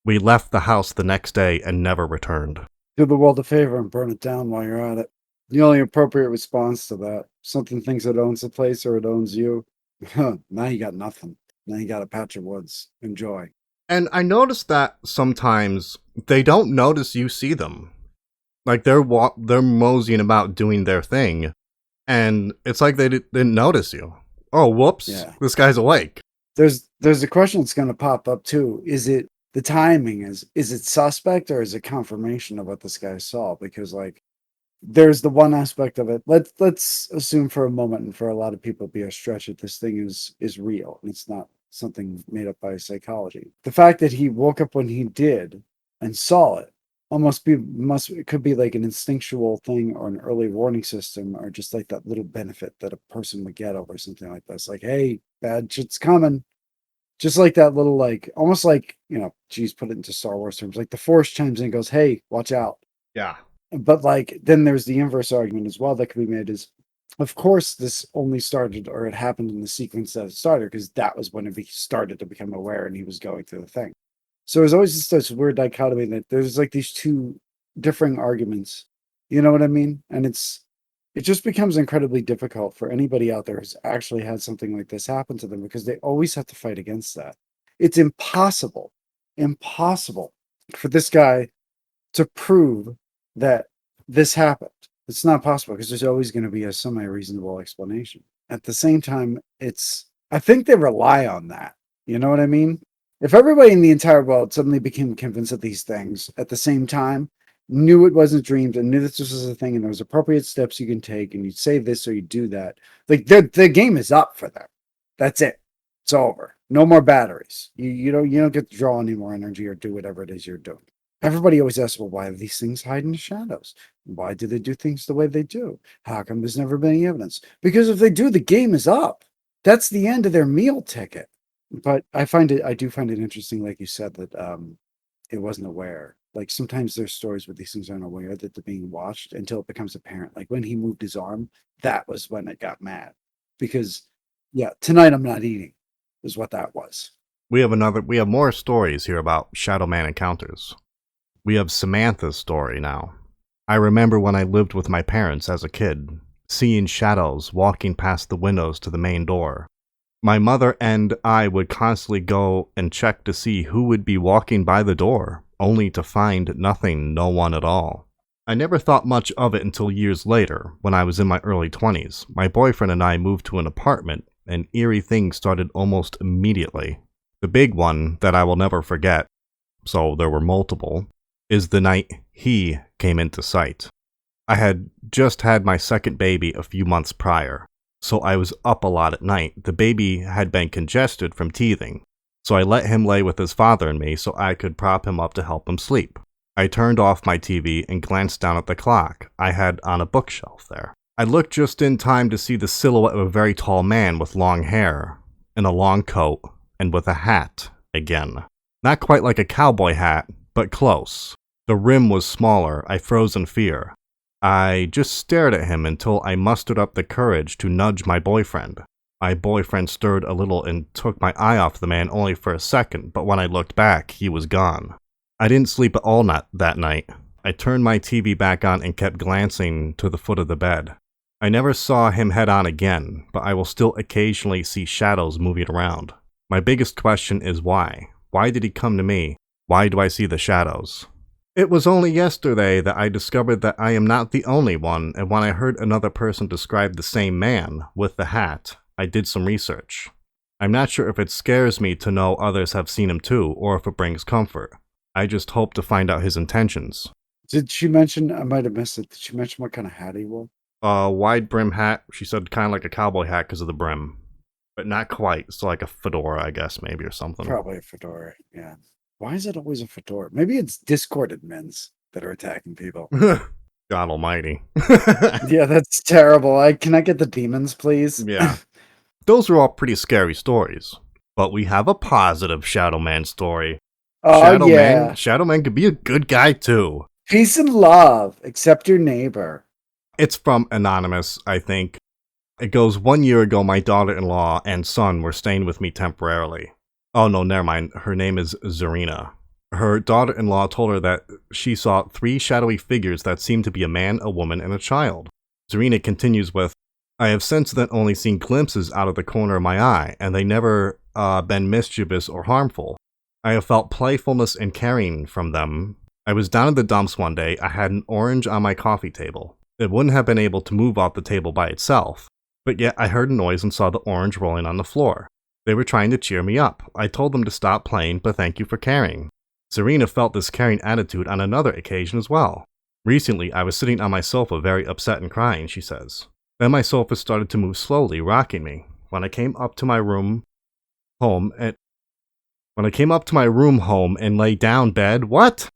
we left the house the next day and never returned. Do the world a favor and burn it down while you're at it. The only appropriate response to that, something thinks it owns the place or it owns you. Now you got nothing. Now you got a patch of woods. Enjoy. And I noticed that sometimes they don't notice you see them. Like they're moseying about doing their thing, and it's like they didn't notice you. Oh, whoops! Yeah. This guy's awake. There's a question that's going to pop up too. Is it the timing? Is it suspect or is it confirmation of what this guy saw? Because like, there's the one aspect of it. Let's assume for a moment, and for a lot of people, be a stretch that this thing is real and it's not something made up by psychology. The fact that he woke up when he did and saw it it could be like an instinctual thing or an early warning system, or just like that little benefit that a person would get over something like this. Like, hey, bad shit's coming. Just like that little, like, almost like, geez, put it into Star Wars terms, like the Force chimes in and goes, hey, watch out. Yeah. But like, then there's the inverse argument as well that could be made is, of course, this only started, or it happened in the sequence that it started, because that was when he started to become aware and he was going through the thing. So there's always just this weird dichotomy that there's like these two differing arguments. You know what I mean? And it just becomes incredibly difficult for anybody out there who's actually had something like this happen to them because they always have to fight against that. It's impossible for this guy to prove that this happened. It's not possible because there's always going to be a semi-reasonable explanation. At the same time, I think they rely on that. You know what I mean? If everybody in the entire world suddenly became convinced of these things at the same time, knew it wasn't dreams and knew this was a thing and there was appropriate steps you can take and you'd say this or you do that, like the game is up for them. That's it. It's over. No more batteries. You don't get to draw any more energy or do whatever it is you're doing. Everybody always asks, well, why do these things hide in the shadows? Why do they do things the way they do? How come there's never been any evidence? Because if they do, the game is up. That's the end of their meal ticket. But I do find it interesting, like you said, that it wasn't aware. Like sometimes there's stories where these things aren't aware that they're being watched until it becomes apparent. Like when he moved his arm, that was when it got mad. Because yeah, tonight I'm not eating is what that was. We have more stories here about Shadow Man encounters. We have Samantha's story now. I remember when I lived with my parents as a kid, seeing shadows walking past the windows to the main door. My mother and I would constantly go and check to see who would be walking by the door, only to find nothing, no one at all. I never thought much of it until years later, when I was in my early 20s. My boyfriend and I moved to an apartment, and eerie things started almost immediately. The big one that I will never forget, so there were multiple, is the night he came into sight. I had just had my second baby a few months prior, so I was up a lot at night. The baby had been congested from teething, so I let him lay with his father and me so I could prop him up to help him sleep. I turned off my TV and glanced down at the clock I had on a bookshelf there. I looked just in time to see the silhouette of a very tall man with long hair, in a long coat, and with a hat again. Not quite like a cowboy hat, but close. The rim was smaller. I froze in fear. I just stared at him until I mustered up the courage to nudge my boyfriend. My boyfriend stirred a little and took my eye off the man only for a second, but when I looked back, he was gone. I didn't sleep at all that night. I turned my TV back on and kept glancing to the foot of the bed. I never saw him head on again, but I will still occasionally see shadows moving around. My biggest question is why? Why did he come to me? Why do I see the shadows? It was only yesterday that I discovered that I am not the only one, and when I heard another person describe the same man with the hat, I did some research. I'm not sure if it scares me to know others have seen him too, or if it brings comfort. I just hope to find out his intentions. Did she mention, I might have missed it, did she mention what kind of hat he wore? Wide brim hat. She said kind of like a cowboy hat because of the brim. But not quite. So like a fedora, I guess, maybe, or something. Probably a fedora, yeah. Why is it always a fedora? Maybe it's Discord admins that are attacking people. God almighty. Yeah, that's terrible. Can I get the demons, please? Yeah. Those are all pretty scary stories. But we have a positive Shadow Man story. Oh, yeah. Shadow Man could be a good guy, too. Peace and love. Accept your neighbor. It's from Anonymous, I think. It goes, 1 year ago, my daughter-in-law and son were staying with me temporarily. Oh, no, never mind. Her name is Zarina. Her daughter-in-law told her that she saw 3 shadowy figures that seemed to be a man, a woman, and a child. Zarina continues with, I have since then only seen glimpses out of the corner of my eye, and they never been mischievous or harmful. I have felt playfulness and caring from them. I was down in the dumps one day. I had an orange on my coffee table. It wouldn't have been able to move off the table by itself, but yet I heard a noise and saw the orange rolling on the floor. They were trying to cheer me up. I told them to stop playing, but thank you for caring. Serena felt this caring attitude on another occasion as well. Recently, I was sitting on my sofa very upset and crying, she says. Then my sofa started to move slowly, rocking me. When I came up to my room home and lay down bed, what?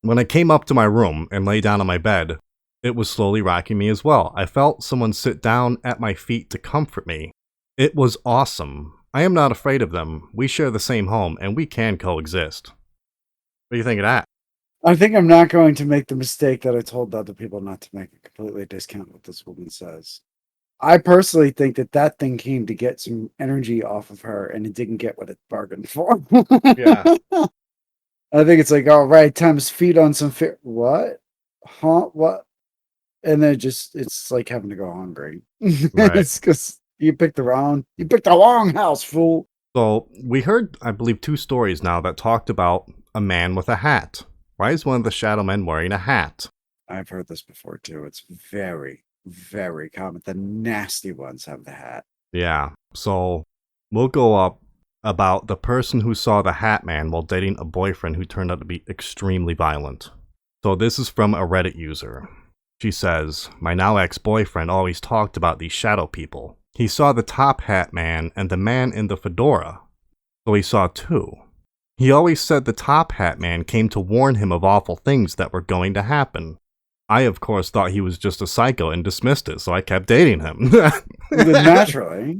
When I came up to my room and lay down on my bed, it was slowly rocking me as well. I felt someone sit down at my feet to comfort me. It was awesome. I am not afraid of them. We share the same home, and we can coexist. What do you think of that? I think I'm not going to make the mistake that I told other people not to make and completely discount what this woman says. I personally think that thing came to get some energy off of her, and it didn't get what it bargained for. Yeah. I think it's like, all right, time to feed on some what? Huh? What? And then it's like having to go hungry. Right. It's because you picked the wrong house, fool. So we heard, I believe, 2 stories now that talked about a man with a hat. Why is one of the shadow men wearing a hat? I've heard this before too. It's very, very common. The nasty ones have the hat. Yeah. So we'll go up about the person who saw the hat man while dating a boyfriend who turned out to be extremely violent. So this is from a Reddit user. She says, "My now ex-boyfriend always talked about these shadow people. He saw the top hat man and the man in the fedora. So he saw 2. He always said the top hat man came to warn him of awful things that were going to happen. I, of course, thought he was just a psycho and dismissed it, so I kept dating him." Naturally.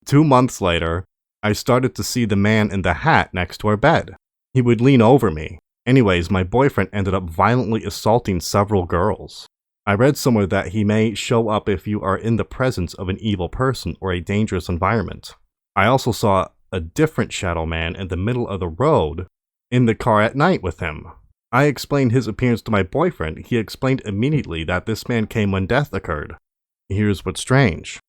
2 months later, I started to see the man in the hat next to our bed. He would lean over me. Anyways, my boyfriend ended up violently assaulting several girls. I read somewhere that he may show up if you are in the presence of an evil person or a dangerous environment. I also saw a different shadow man in the middle of the road in the car at night with him. I explained his appearance to my boyfriend. He explained immediately that this man came when death occurred. Here's what's strange.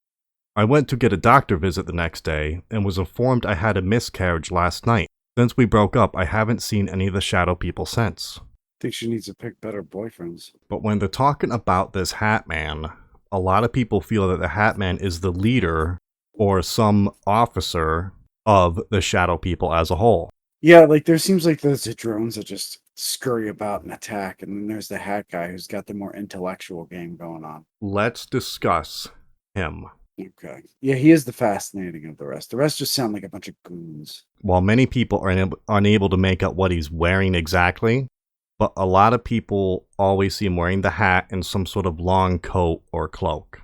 I went to get a doctor visit the next day and was informed I had a miscarriage last night. Since we broke up, I haven't seen any of the shadow people since. Think she needs to pick better boyfriends. But when they're talking about this Hat Man, a lot of people feel that the Hat Man is the leader or some officer of the shadow people as a whole. Yeah, like there seems like there's the drones that just scurry about and attack, and then there's the hat guy who's got the more intellectual game going on. Let's discuss him. Okay. Yeah, he is the fascinating of the rest. The rest just sound like a bunch of goons. While many people are unable to make out what he's wearing exactly, but a lot of people always see him wearing the hat and some sort of long coat or cloak.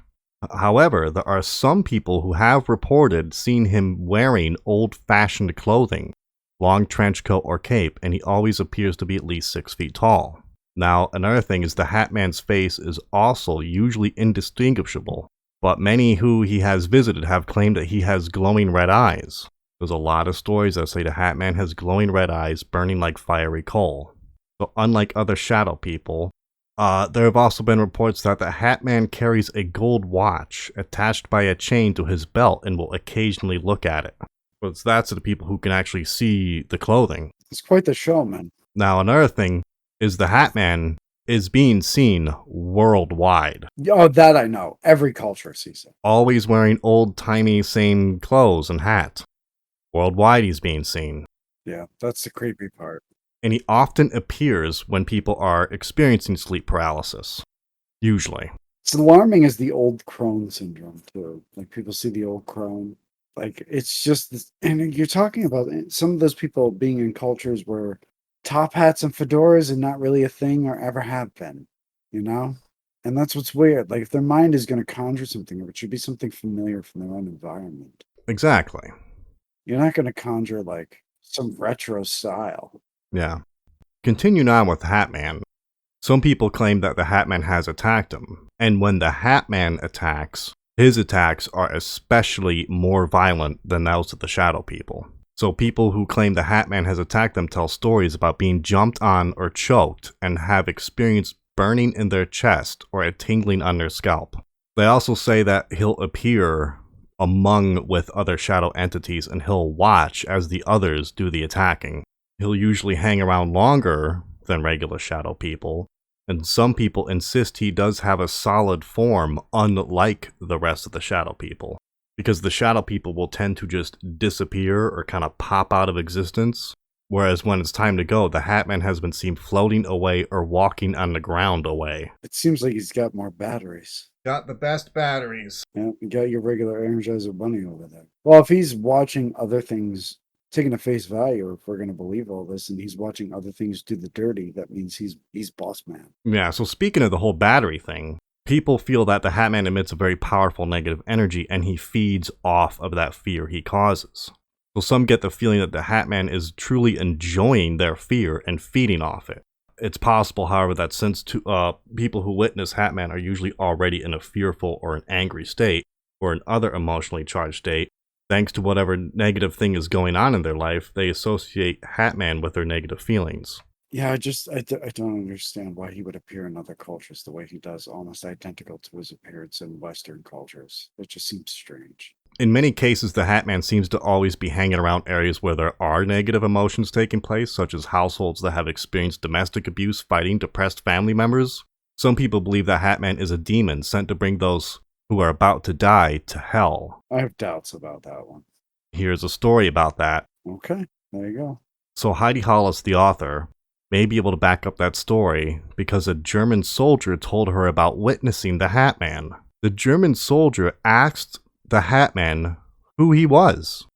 However, there are some people who have reported seeing him wearing old-fashioned clothing, long trench coat or cape, and he always appears to be at least 6 feet tall. Now, another thing is the Hat Man's face is also usually indistinguishable, but many who he has visited have claimed that he has glowing red eyes. There's a lot of stories that say the Hat Man has glowing red eyes burning like fiery coal. So unlike other shadow people, there have also been reports that the Hat Man carries a gold watch attached by a chain to his belt and will occasionally look at it. But that's to the people who can actually see the clothing. It's quite the showman. Now another thing is the Hat Man is being seen worldwide. Oh, that I know. Every culture sees it. Always wearing old-timey same clothes and hat. Worldwide he's being seen. Yeah, that's the creepy part. And he often appears when people are experiencing sleep paralysis. Usually. It's alarming as the old crone syndrome, too. Like, people see the old crone. Like, it's just this, and you're talking about some of those people being in cultures where top hats and fedoras are not really a thing or ever have been, you know? And that's what's weird. Like, if their mind is going to conjure something, it should be something familiar from their own environment. Exactly. You're not going to conjure, like, some retro style. Yeah. Continuing on with Hat Man, some people claim that the Hat Man has attacked him, and when the Hat Man attacks, his attacks are especially more violent than those of the shadow people. So people who claim the Hat Man has attacked them tell stories about being jumped on or choked and have experienced burning in their chest or a tingling on their scalp. They also say that he'll appear among with other shadow entities and he'll watch as the others do the attacking. He'll usually hang around longer than regular shadow people, and some people insist he does have a solid form unlike the rest of the shadow people, because the shadow people will tend to just disappear or kind of pop out of existence, whereas when it's time to go, the Hat Man has been seen floating away or walking on the ground away. It seems like he's got more batteries. Got the best batteries. Yeah, you got your regular Energizer Bunny over there. Well, if he's watching other things, taking a face value, if we're going to believe all this, and he's watching other things do the dirty, that means he's boss man. Yeah, so speaking of the whole battery thing, people feel that the Hat Man emits a very powerful negative energy and he feeds off of that fear he causes. So some get the feeling that the Hat Man is truly enjoying their fear and feeding off it. It's possible, however, that since people who witness Hat Man are usually already in a fearful or an angry state, or an other emotionally charged state, thanks to whatever negative thing is going on in their life, they associate Hatman with their negative feelings. Yeah, I don't understand why he would appear in other cultures the way he does, almost identical to his appearance in Western cultures. It just seems strange. In many cases, the Hatman seems to always be hanging around areas where there are negative emotions taking place, such as households that have experienced domestic abuse fighting depressed family members. Some people believe that Hatman is a demon sent to bring those who are about to die to hell. I have doubts about that one. Here's a story about that. Okay, there you go. So Heidi Hollis, the author, may be able to back up that story because a German soldier told her about witnessing the Hatman. The German soldier asked the Hatman who he was.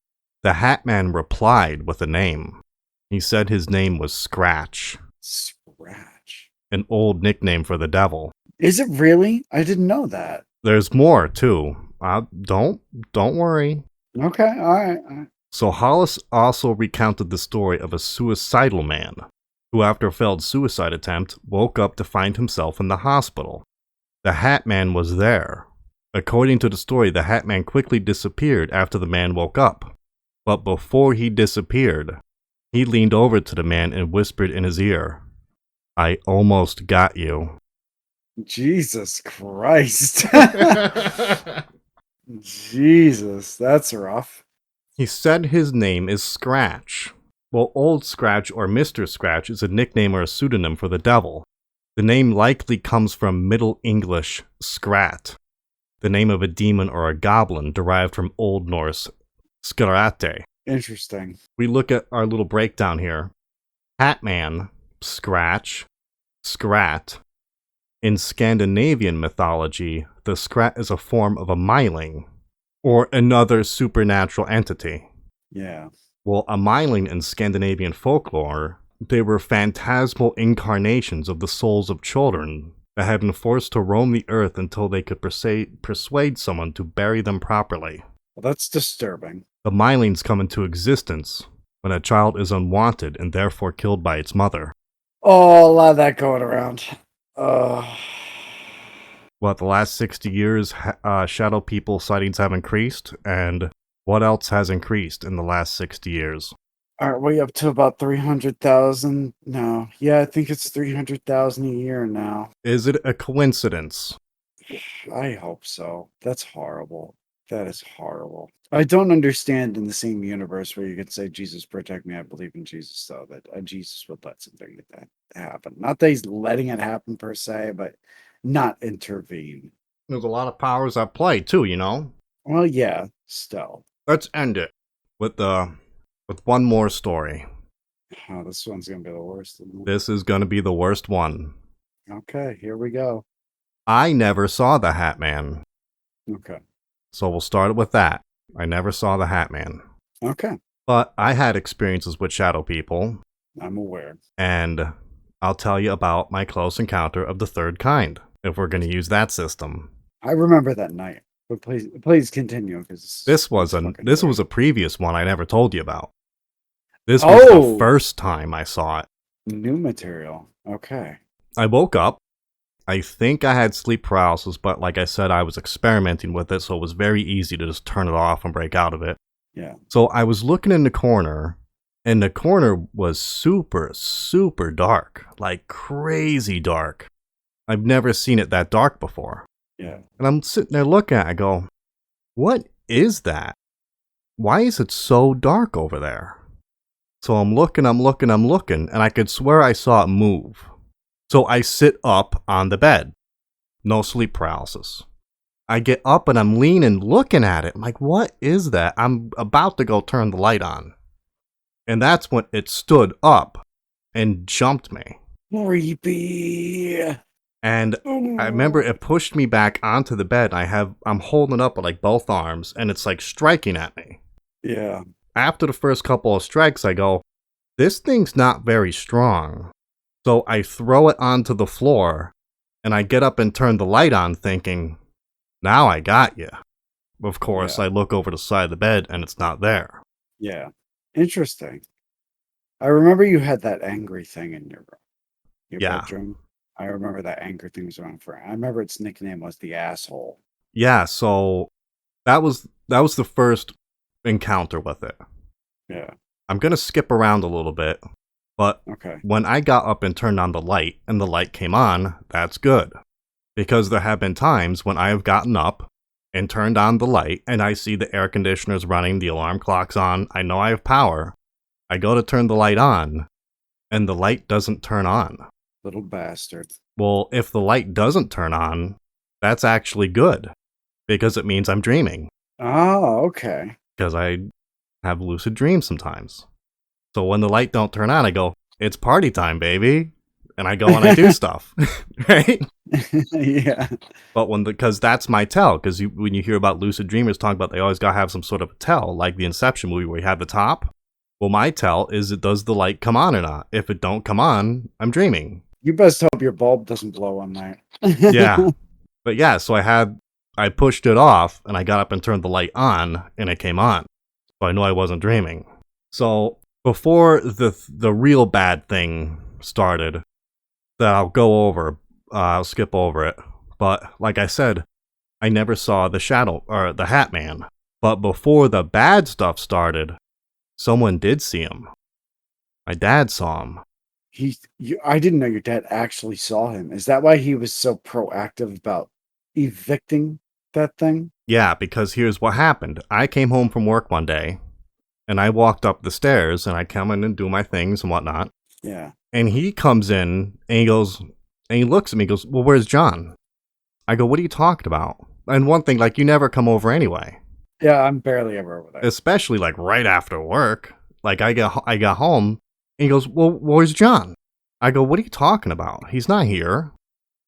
The Hatman replied with a name. He said his name was Scratch, Scratch. an old nickname for the devil. Is it really? I didn't know that. There's more too. Don't worry. Okay, all right. So Hollis also recounted the story of a suicidal man who, after a failed suicide attempt, woke up to find himself in the hospital. The Hatman was there. According to the story, the Hatman quickly disappeared after the man woke up. But before he disappeared, he leaned over to the man and whispered in his ear, "I almost got you." Jesus Christ. Jesus, that's rough. He said his name is Scratch. Well, Old Scratch or Mr. Scratch is a nickname or a pseudonym for the devil. The name likely comes from Middle English skrat, the name of a demon or a goblin derived from Old Norse skarate. Interesting. We look at our little breakdown here. Hatman, Scratch, Skrat. In Scandinavian mythology, the Skrat is a form of a myling, or another supernatural entity. Yeah. Well, a myling in Scandinavian folklore, they were phantasmal incarnations of the souls of children that had been forced to roam the earth until they could persuade someone to bury them properly. Well, that's disturbing. The mylings come into existence when a child is unwanted and therefore killed by its mother. Oh, a lot of that going around. What, the last 60 years, shadow people sightings have increased, and what else has increased in the last 60 years? Aren't we up to about 300,000? No. Yeah, I think it's 300,000 a year now. Is it a coincidence? I hope so. That's horrible. That is horrible. I don't understand in the same universe where you could say, Jesus, protect me. I believe in Jesus, though, that Jesus would let something like that happen. Not that he's letting it happen per se, but not intervene. There's a lot of powers at play, too, you know? Well, yeah, still. Let's end it with one more story. Oh, this one's going to be the worst. Isn't it? This is going to be the worst one. Okay, here we go. I never saw the Hatman. Okay. So we'll start with that. I never saw the Hatman. Okay. But I had experiences with shadow people, I'm aware. and I'll tell you about my close encounter of the third kind, if we're going to use that system. I remember that night. But please continue, because This was a previous one I never told you about. This was the first time I saw it. New material. Okay. I woke up. I think I had sleep paralysis, but like I said, I was experimenting with it, so it was very easy to just turn it off and break out of it. Yeah. So I was looking in the corner, and the corner was super, super dark. Like crazy dark. I've never seen it that dark before. Yeah. And I'm sitting there looking at it, I go, what is that? Why is it so dark over there? So I'm looking, and I could swear I saw it move. So I sit up on the bed. No sleep paralysis. I get up and I'm leaning, looking at it. I'm like, what is that? I'm about to go turn the light on. And that's when it stood up and jumped me. Creepy. And I remember it pushed me back onto the bed. I'm holding up with like both arms, and it's like striking at me. Yeah. After the first couple of strikes, I go, this thing's not very strong. So I throw it onto the floor, and I get up and turn the light on thinking, now I got you. Of course, I look over the side of the bed, and it's not there. Yeah. Interesting. I remember you had that angry thing in your bedroom. I remember that angry thing was around for. I remember its nickname was the asshole. Yeah, so that was the first encounter with it. Yeah. I'm gonna skip around a little bit, but Okay. when I got up and turned on the light and the light came on, that's good. Because there have been times when I have gotten up and turned on the light and I see the air conditioner's running, the alarm clock's on, I know I have power. I go to turn the light on and the light doesn't turn on. Little bastard. Well, if the light doesn't turn on, that's actually good because it means I'm dreaming. Oh, okay. Because I have lucid dreams sometimes. So when the light don't turn on, I go, it's party time, baby. And I go and I do stuff, right? Yeah. But because that's my tell, because when you hear about lucid dreamers talking about they always got to have some sort of a tell, like the Inception movie where you have the top. Well, my tell is does the light come on or not? If it don't come on, I'm dreaming. You best hope your bulb doesn't blow one night. Yeah. But yeah, so I pushed it off and I got up and turned the light on and it came on. So I knew I wasn't dreaming. So before the real bad thing started, that I'll go over, I'll skip over it. But like I said, I never saw the shadow or the Hat Man. But before the bad stuff started, someone did see him. My dad saw him. I didn't know your dad actually saw him. Is that why he was so proactive about evicting that thing? Yeah, because here's what happened. I came home from work one day, and I walked up the stairs, and I come in and do my things and whatnot. Yeah. And he comes in, and he goes, and he looks at me, and goes, well, where's John? I go, what are you talking about? And one thing, like, you never come over anyway. Yeah, I'm barely ever over there. Especially, like, right after work. Like, I got home, and he goes, well, where's John? I go, what are you talking about? He's not here.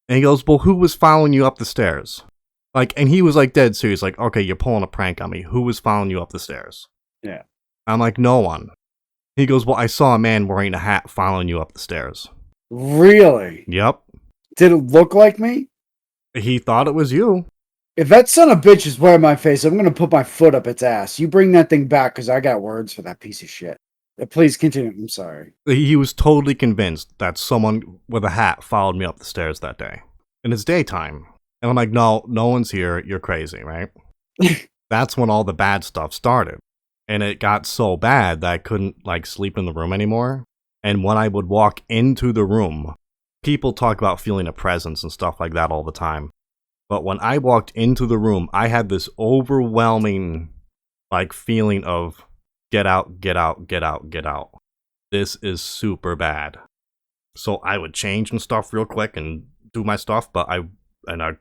And he goes, well, who was following you up the stairs? Like, and he was, like, dead serious, like, okay, you're pulling a prank on me. Who was following you up the stairs? Yeah. I'm like, no one. He goes, well, I saw a man wearing a hat following you up the stairs. Really? Yep. Did it look like me? He thought it was you. If that son of a bitch is wearing my face, I'm going to put my foot up its ass. You bring that thing back because I got words for that piece of shit. Please continue. I'm sorry. He was totally convinced that someone with a hat followed me up the stairs that day. And it's daytime. And I'm like, no one's here. You're crazy, right? That's when all the bad stuff started. And it got so bad that I couldn't, like, sleep in the room anymore. And when I would walk into the room, people talk about feeling a presence and stuff like that all the time. But when I walked into the room, I had this overwhelming, like, feeling of get out, get out, get out, get out. This is super bad. So I would change and stuff real quick and do my stuff, but I'd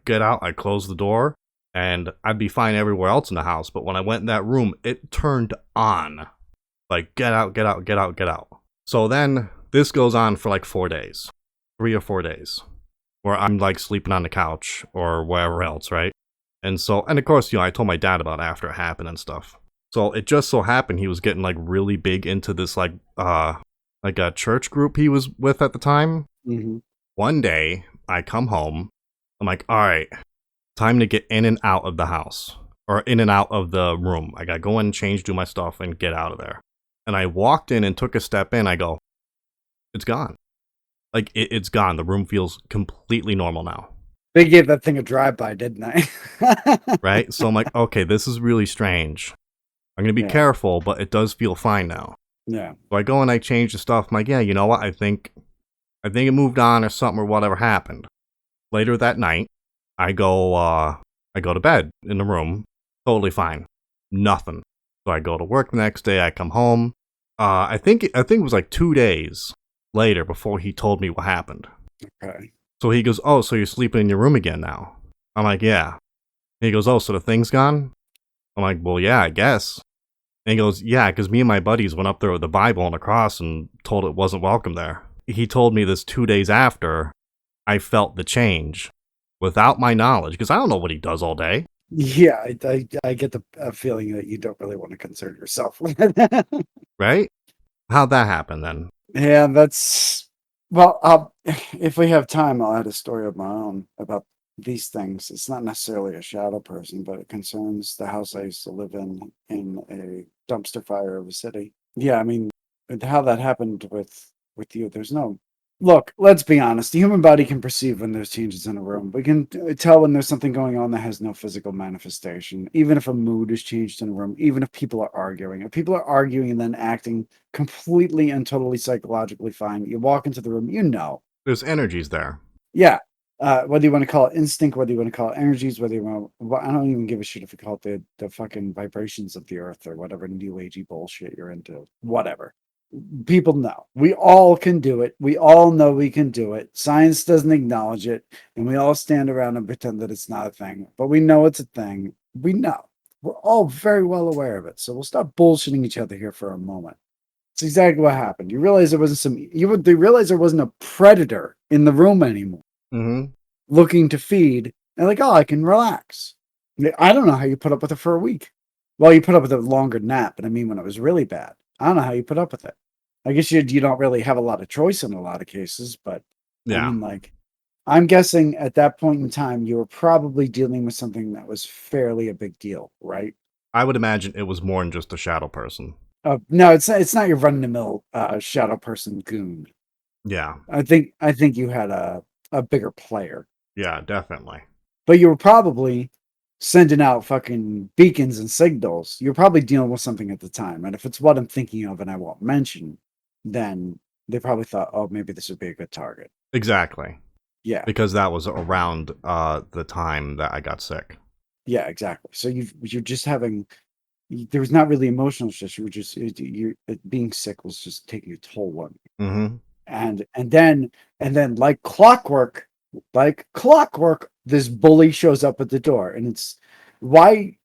get out, I'd close the door, and I'd be fine everywhere else in the house. But when I went in that room, it turned on. Like, get out, get out, get out, get out. So then this goes on for like 4 days. 3 or 4 days. Where I'm like sleeping on the couch or wherever else, right? And of course, I told my dad about it after it happened and stuff. So it just so happened he was getting like really big into this like a church group he was with at the time. Mm-hmm. One day I come home, I'm like, all right, time to get in and out of the house or in and out of the room. I gotta go in, change, do my stuff, and get out of there. And I walked in and took a step in. I go, it's gone. Like, it's gone. The room feels completely normal now. They gave that thing a drive-by, didn't I? Right? So I'm like, okay, this is really strange. I'm going to be careful, but it does feel fine now. Yeah. So I go and I change the stuff. I'm like, yeah, you know what? I think it moved on or something or whatever happened. Later that night, I go to bed in the room. Totally fine. Nothing. So I go to work the next day. I come home. I think it was like 2 days later before he told me what happened. Okay. So he goes, oh, so you're sleeping in your room again now? I'm like, yeah. He goes, oh, so the thing's gone? I'm like, well, yeah, I guess. And he goes, yeah, because me and my buddies went up there with the Bible and a cross and told it wasn't welcome there. He told me this 2 days after I felt the change without my knowledge, because I don't know what he does all day. Yeah, I get the feeling that you don't really want to concern yourself with. Right? How'd that happen then? Yeah, that's... Well, if we have time, I'll add a story of my own about these things. It's not necessarily a shadow person, but it concerns the house I used to live in a dumpster fire of a city. Yeah, I mean, how that happened with you, there's no Look, let's be honest. The human body can perceive when there's changes in a room. We can tell when there's something going on that has no physical manifestation. Even if a mood is changed in a room, even if people are arguing. If people are arguing and then acting completely and totally psychologically fine, you walk into the room, you know. There's energies there. Yeah. Whether you want to call it instinct, whether you want to call it energies, whether you want to, I don't even give a shit if you call it the fucking vibrations of the earth or whatever new agey bullshit you're into. Whatever. People know. We all can do it. We all know we can do it. Science doesn't acknowledge it, and we all stand around and pretend that it's not a thing. But we know it's a thing. We know. We're all very well aware of it. So we'll stop bullshitting each other here for a moment. It's exactly what happened. You realize there wasn't they realized there wasn't a predator in the room anymore Mm-hmm. looking to feed. And like, oh, I can relax. I don't know how you put up with it for a week. Well, you put up with a longer nap, but I mean when it was really bad. I don't know how you put up with it. I guess you don't really have a lot of choice in a lot of cases, but I Yeah. mean, like, I'm guessing at that point in time, you were probably dealing with something that was fairly a big deal, right? I would imagine it was more than just a shadow person. No, it's not your run of the mill shadow person goon. Yeah. I think you had a bigger player, Yeah, definitely. but you were probably sending out fucking beacons and signals. You're probably dealing with something at the time, and if it's what I'm thinking of and I won't mention, then they probably thought, oh, maybe this would be a good target. Exactly. Yeah, Because that was around the time that I got sick. yeah, exactly. So you're just having. There was not really emotional stress. You were just being sick was just taking a toll on you. Mm-hmm. And then like clockwork, this bully shows up at the door, and it's why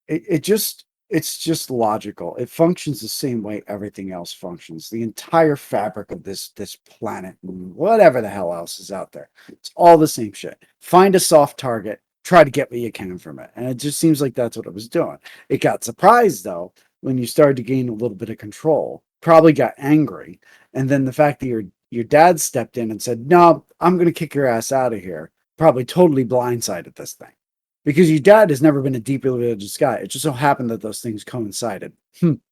it's just logical. It functions the same way everything else functions. The entire fabric of this planet, whatever the hell else is out there, it's all the same shit. Find a soft target, try to get what you can from it, and it just seems like that's what it was doing. It got surprised though when you started to gain a little bit of control. Probably got angry, and then the fact that your dad stepped in and said, "No, I'm going to kick your ass out of here." Probably totally blindsided this thing. Because your dad has never been a deeply religious guy. It just so happened that those things coincided.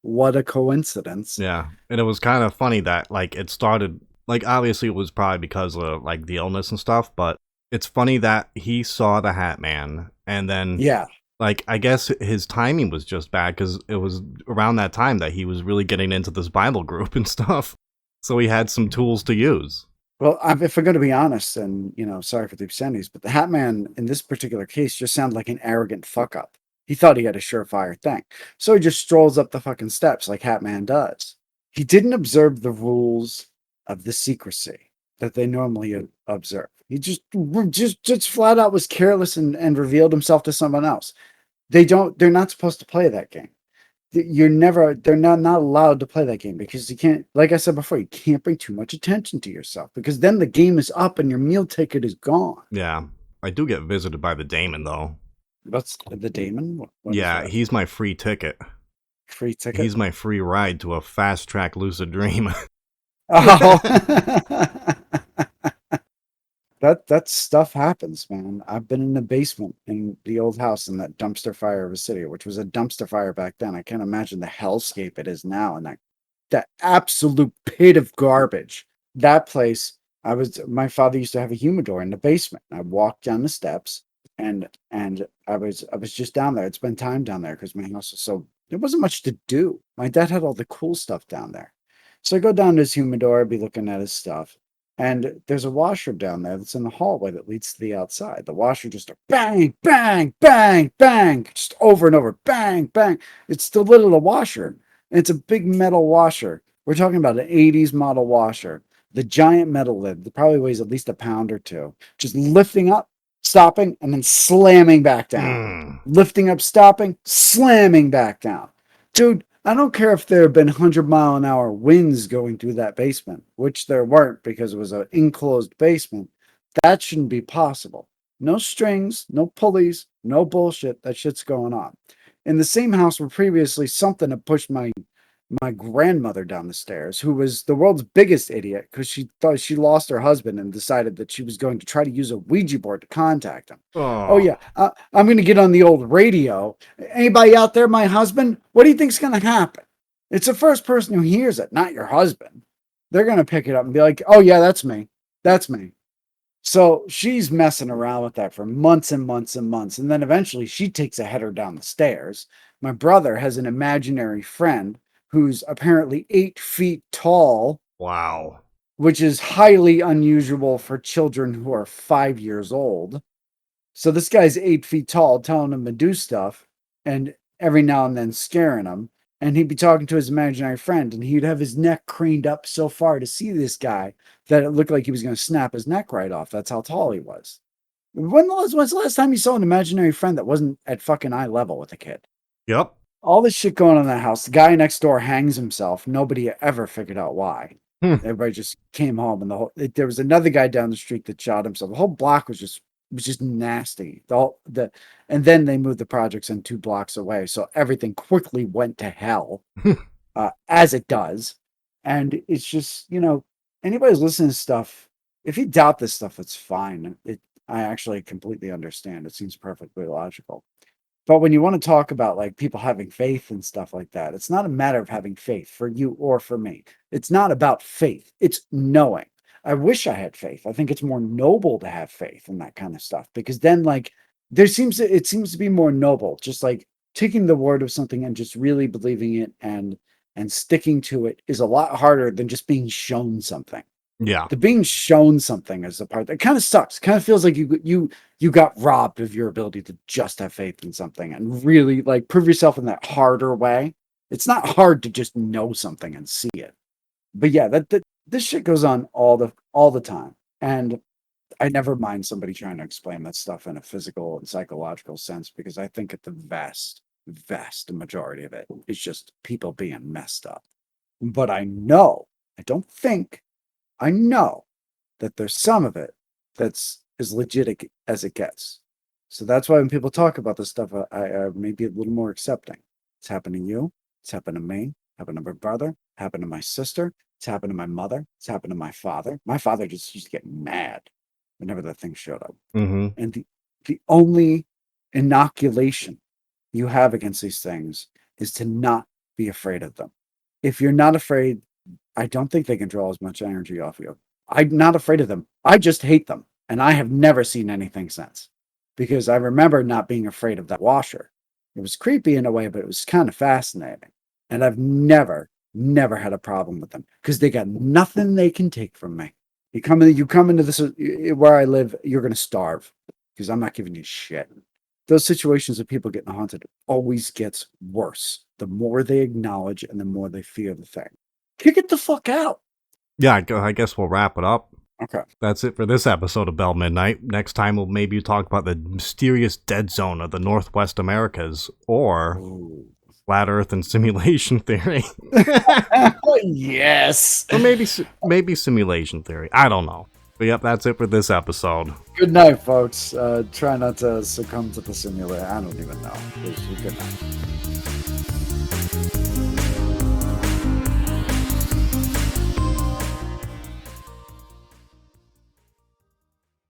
What a coincidence. Yeah. And it was kind of funny that, like, it started, like, obviously it was probably because of, like, the illness and stuff, but it's funny that he saw the Hat Man, and then, Yeah. like, I guess his timing was just bad, because it was around that time that he was really getting into this Bible group and stuff. So he had some tools to use. Well, if we're going to be honest, and sorry for the obscenities, but the Hat Man in this particular case just sounded like an arrogant fuck up. He thought he had a surefire thing. So he just strolls up the fucking steps like Hat Man does. He didn't observe the rules of the secrecy that they normally observe. He just flat out was careless and revealed himself to someone else. They're not supposed to play that game. They're not allowed to play that game because you can't, like I said before, you can't bring too much attention to yourself because then the game is up and your meal ticket is gone. Yeah. I do get visited by the Daemon, though. What's the Daemon? What is Yeah, that? he's my free ticket. Free ticket. He's my free ride to a fast track lucid dream. Oh. That stuff happens, man. I've been in the basement in the old house in that dumpster fire of a city, which was a dumpster fire back then. I can't imagine the hellscape it is now, and that absolute pit of garbage. That place, my father used to have a humidor in the basement. I walked down the steps, and I was just down there. I'd spend time down there because my house was so there wasn't much to do. My dad had all the cool stuff down there, so I go down to his humidor. I'd be looking at his stuff. And there's a washer down there that's in the hallway that leads to the outside. The washer just bang, bang, bang, bang, just over and over, bang, bang. It's the lid of the washer. And it's a big metal washer. We're talking about an 80s model washer. The giant metal lid that probably weighs at least a pound or two. Just lifting up, stopping, and then slamming back down. Lifting up, stopping, slamming back down. Dude, I don't care if there have been 100-mile-an-hour winds going through that basement, which there weren't because it was an enclosed basement. That shouldn't be possible. No strings, no pulleys, no bullshit. That shit's going on. In the same house where previously something had pushed my grandmother down the stairs, who was the world's biggest idiot because she thought she lost her husband and decided that she was going to try to use a Ouija board to contact him. Oh yeah, I'm going to get on the old radio. Anybody out there, my husband? What do you think's going to happen? It's the first person who hears it, not your husband. They're going to pick it up and be like, "Oh yeah, that's me." That's me. So she's messing around with that for months and months and months. And then eventually she takes a header down the stairs. My brother has an imaginary friend who's apparently 8 feet tall, Wow. which is highly unusual for children who are 5 years old. So this guy's 8 feet tall, telling him to do stuff, and every now and then scaring him. And he'd be talking to his imaginary friend, and he'd have his neck craned up so far to see this guy that it looked like he was going to snap his neck right off. That's how tall he was. When's the last time you saw an imaginary friend that wasn't at fucking eye level with a kid? Yep. All this shit going on in that house. The guy next door hangs himself. Nobody ever figured out why. Hmm. Everybody just came home, and there was another guy down the street that shot himself. The whole block was just nasty. And then they moved the projects in 2 blocks away, so everything quickly went to hell, as it does. And it's just, anybody who's listening to stuff, if you doubt this stuff, it's fine. I actually completely understand. It seems perfectly logical. But when you want to talk about like people having faith and stuff like that, it's not a matter of having faith for you or for me. It's not about faith. It's knowing. I wish I had faith. I think it's more noble to have faith in that kind of stuff, because then like it seems to be more noble, just like taking the word of something and just really believing it and sticking to it is a lot harder than just being shown something. Yeah. The being shown something is the part that kind of sucks. Kind of feels like you got robbed of your ability to just have faith in something and really like prove yourself in that harder way. It's not hard to just know something and see it. But yeah, that this shit goes on all the time. And I never mind somebody trying to explain that stuff in a physical and psychological sense, because I think at the vast majority of it is just people being messed up. But I know that there's some of it that's as legit as it gets. So that's why when people talk about this stuff, I may be a little more accepting. It's happened to you. It's happened to me. Happened to my brother. Happened to my sister. It's happened to my mother. It's happened to my father. My father just used to get mad whenever that thing showed up. Mm-hmm. And the only inoculation you have against these things is to not be afraid of them. If you're not afraid, I don't think they can draw as much energy off you. I'm not afraid of them. I just hate them. And I have never seen anything since. Because I remember not being afraid of that washer. It was creepy in a way, but it was kind of fascinating. And I've never had a problem with them, because they got nothing they can take from me. You come into this where I live, you're going to starve, because I'm not giving you shit. Those situations of people getting haunted always gets worse. The more they acknowledge and the more they fear the thing. Kick it the fuck out. Yeah, I guess we'll wrap it up. Okay. That's it for this episode of Bell Midnight. Next time we'll maybe talk about the mysterious dead zone of the Northwest Americas, or flat Earth and simulation theory. Yes. Or maybe simulation theory. I don't know. But yep, that's it for this episode. Good night, folks. Try not to succumb to the simulator. I don't even know. Good night.